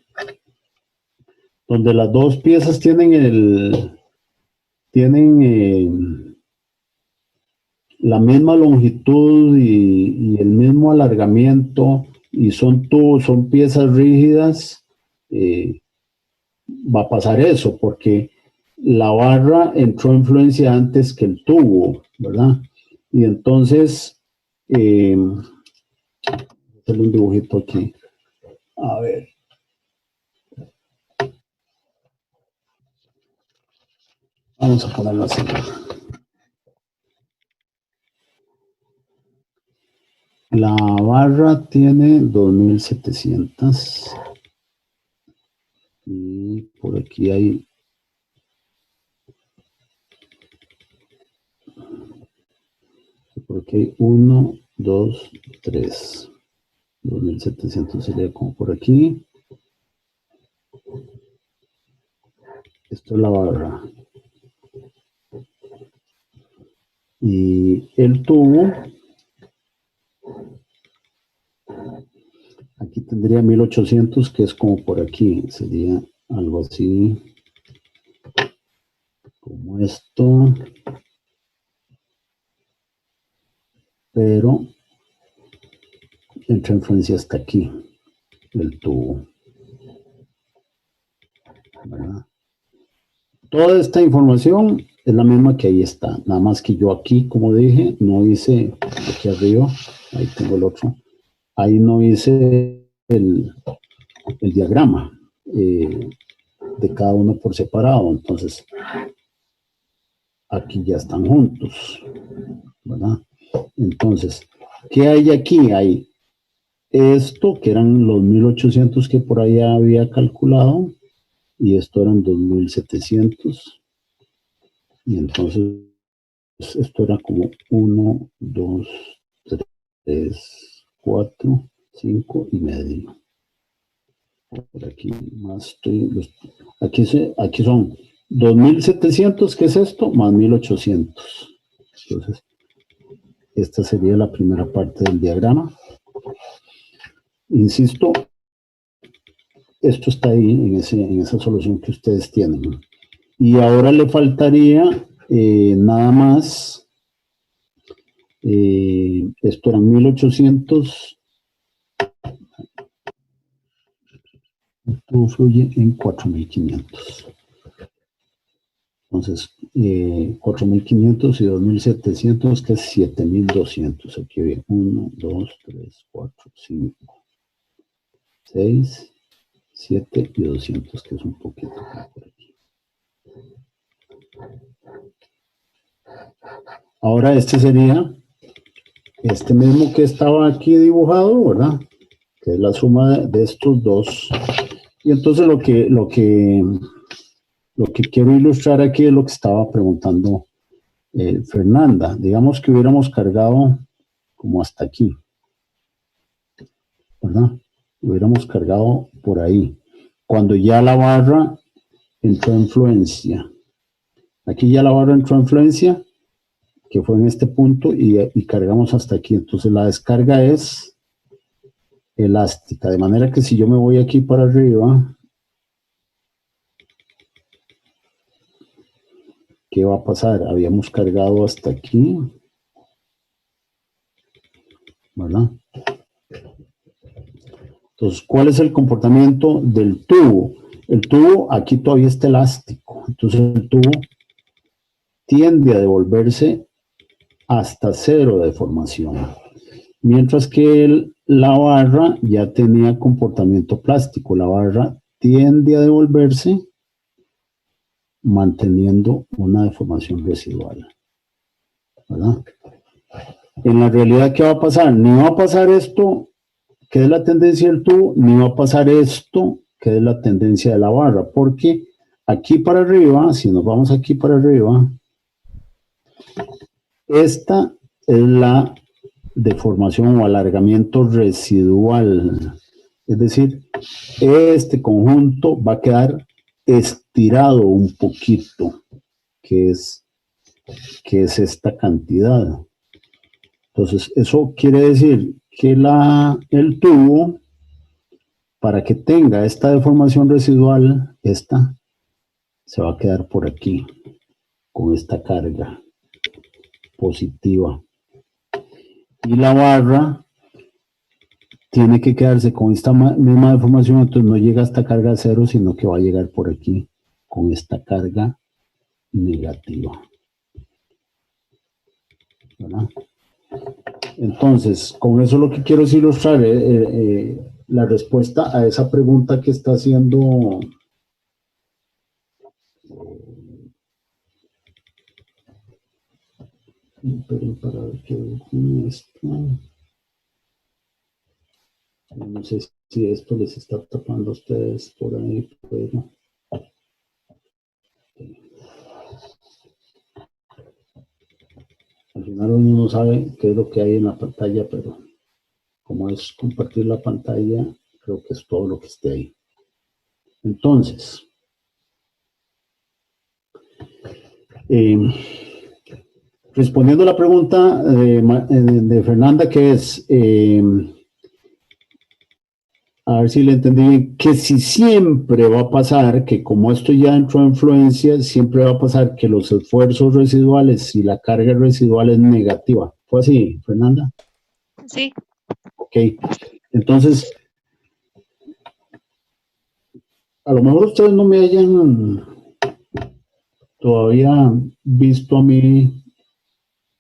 donde las dos piezas tienen la misma longitud y el mismo alargamiento y son piezas rígidas, va a pasar eso, porque la barra entró en influencia antes que el tubo, ¿verdad? Y entonces, hacerle un dibujito aquí. A ver. Vamos a ponerlo así. La barra tiene 2700. Y por aquí hay... Por aquí hay 1, 2, 3. 2700 sería como por aquí. Esto es la barra. Y el tubo, aquí tendría 1800, que es como por aquí. Sería algo así, como esto. Pero entra en influencia hasta aquí, el tubo. ¿Verdad? Toda esta información es la misma que ahí está, nada más que yo aquí, como dije, no hice, aquí arriba, ahí tengo el otro, ahí no hice el diagrama de cada uno por separado, entonces aquí ya están juntos, ¿verdad? Entonces, ¿qué hay aquí? Hay esto, que eran los 1800 que por ahí había calculado, y esto eran 2700. Y entonces esto era como 1, 2, 3, 4, 5 y medio. Por aquí más aquí son 2700, ¿qué es esto? Más 1800. Entonces, esta sería la primera parte del diagrama. Insisto, esto está ahí en esa solución que ustedes tienen, ¿no? Y ahora le faltaría nada más, esto eran 1800, esto fluye en 4500. Entonces, 4500 y 2700, que es 7200. Aquí hay 1, 2, 3, 4, 5, 6, 7 y 200, que es un poquito por aquí. Ahora este sería este mismo que estaba aquí dibujado, ¿verdad? Que es la suma de estos dos. Y entonces lo que quiero ilustrar aquí es lo que estaba preguntando Fernanda. Digamos que hubiéramos cargado como hasta aquí, ¿verdad? Hubiéramos cargado por ahí. Cuando ya la barra entró en influencia. Aquí ya la barra entró en influencia, que fue en este punto, y cargamos hasta aquí. Entonces la descarga es elástica, de manera que si yo me voy aquí para arriba, ¿qué va a pasar? Habíamos cargado hasta aquí, ¿verdad? Entonces, ¿cuál es el comportamiento del tubo? El tubo aquí todavía está elástico, entonces el tubo tiende a devolverse hasta cero de deformación, mientras que la barra ya tenía comportamiento plástico. La barra tiende a devolverse manteniendo una deformación residual, ¿verdad? En la realidad, ¿qué va a pasar? Ni va a pasar esto, que es la tendencia del tubo, ni va a pasar esto, que es la tendencia de la barra, porque aquí para arriba, si nos vamos aquí para arriba, Esta es la deformación o alargamiento residual. Es decir, este conjunto va a quedar estirado un poquito, que es esta cantidad. Entonces, eso quiere decir que el tubo, para que tenga esta deformación residual, esta se va a quedar por aquí, con esta carga positiva. Y la barra tiene que quedarse con esta misma deformación, entonces no llega hasta carga cero, sino que va a llegar por aquí, con esta carga negativa. ¿Verdad? Entonces, con eso lo que quiero es ilustrar la respuesta a esa pregunta que está haciendo esperen para ver qué esto. No sé si esto les está tapando a ustedes por ahí, pero al final uno no sabe qué es lo que hay en la pantalla, pero como es compartir la pantalla, creo que es todo lo que esté ahí. Entonces, respondiendo a la pregunta de Fernanda, que es, a ver si le entendí bien, que si siempre va a pasar, que como esto ya entró en influencia, siempre va a pasar que los esfuerzos residuales y la carga residual es negativa. ¿Fue así, Fernanda? Sí. Ok, entonces, a lo mejor ustedes no me hayan todavía visto a mí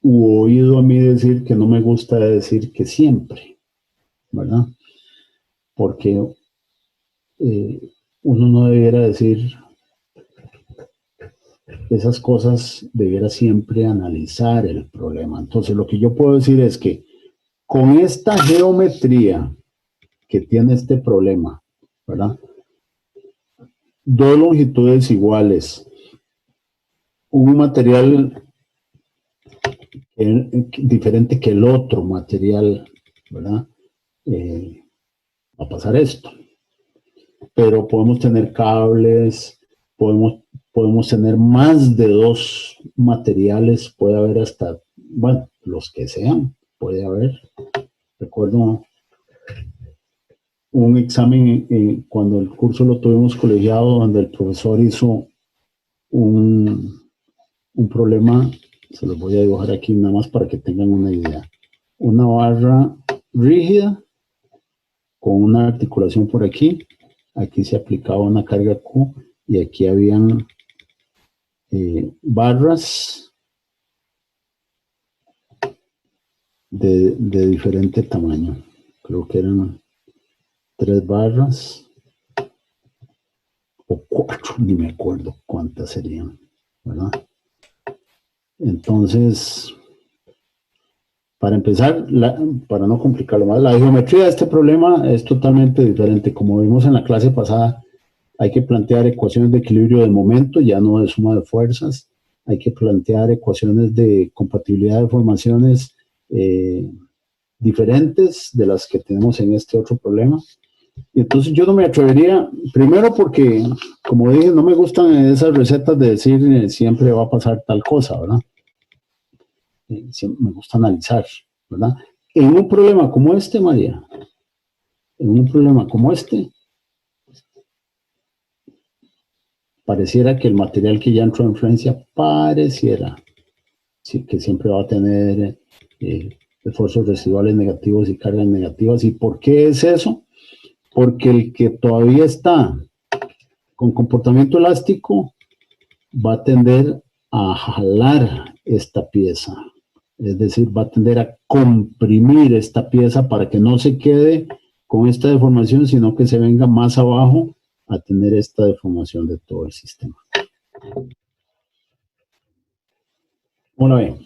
u oído a mí decir que no me gusta decir que siempre, ¿verdad? Porque uno no debiera decir esas cosas, debiera siempre analizar el problema. Entonces, lo que yo puedo decir es que con esta geometría que tiene este problema, ¿verdad? Dos longitudes iguales, un material diferente que el otro material, ¿verdad? Va a pasar esto. Pero podemos tener cables, podemos tener más de dos materiales, puede haber hasta, bueno, los que sean, puede haber. Recuerdo un examen cuando el curso lo tuvimos colegiado, donde el profesor hizo un problema, se los voy a dibujar aquí nada más para que tengan una idea. Una barra rígida con una articulación por aquí. Aquí se aplicaba una carga Q y aquí habían barras de diferente tamaño. Creo que eran 3 barras o 4, ni me acuerdo cuántas serían, ¿verdad? Entonces, para empezar, para no complicarlo más, la geometría de este problema es totalmente diferente. Como vimos en la clase pasada, hay que plantear ecuaciones de equilibrio de momento, ya no de suma de fuerzas. Hay que plantear ecuaciones de compatibilidad de formaciones diferentes de las que tenemos en este otro problema. Y entonces yo no me atrevería, primero porque, como dije, no me gustan esas recetas de decir siempre va a pasar tal cosa, ¿verdad? Me gusta analizar, ¿verdad? En un problema como este, María, en un problema como este, pareciera que el material que ya entró en influencia pareciera sí, que siempre va a tener esfuerzos residuales negativos y cargas negativas. ¿Y por qué es eso? Porque el que todavía está con comportamiento elástico va a tender a jalar esta pieza. Es decir, va a tender a comprimir esta pieza para que no se quede con esta deformación, sino que se venga más abajo a tener esta deformación de todo el sistema. ¿Cómo la ven?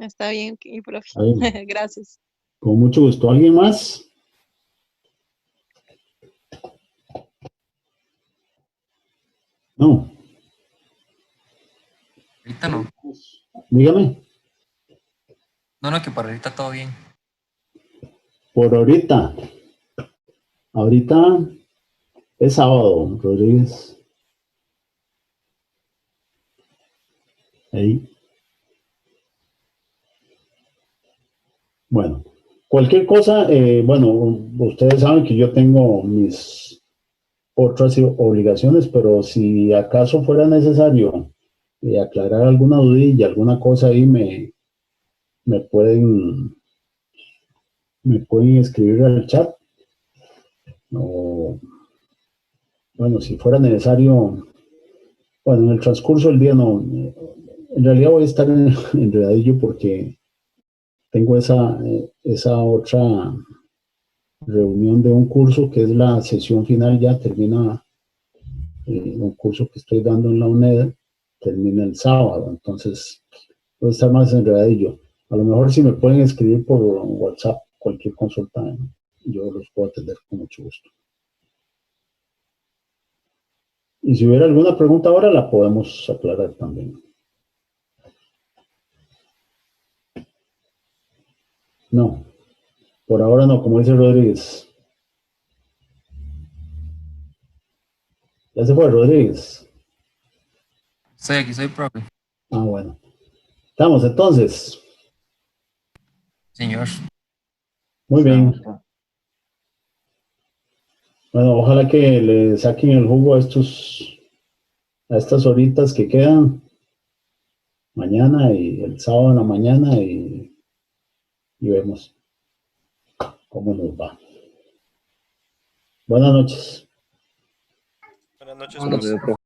Está bien, ok, profe. Bien. Gracias. Con mucho gusto. ¿Alguien más? No. Ahorita no. Dígame, No, que por ahorita todo bien. por ahorita es sábado, Rodríguez. Ahí. Bueno, cualquier cosa, bueno, ustedes saben que yo tengo mis otras obligaciones, pero si acaso fuera necesario aclarar alguna dudilla, alguna cosa ahí, me pueden, me pueden escribir al chat. O, bueno, si fuera necesario, bueno, en el transcurso del día no, en realidad voy a estar enredadillo porque tengo esa otra reunión de un curso que es la sesión final, ya termina un curso que estoy dando en la UNED, termina el sábado, entonces voy a estar más enredadillo. A lo mejor si me pueden escribir por WhatsApp cualquier consulta, yo los puedo atender con mucho gusto. Y si hubiera alguna pregunta ahora, la podemos aclarar también. No, por ahora no, como dice Rodríguez. ¿Ya se fue Rodríguez? Aquí soy, profe. Ah, bueno. Estamos entonces. Señor. Muy bien. Bueno, ojalá que le saquen el jugo a estas horitas que quedan mañana y el sábado en la mañana y vemos cómo nos va. Buenas noches. Buenas noches, Buenas profe. noches.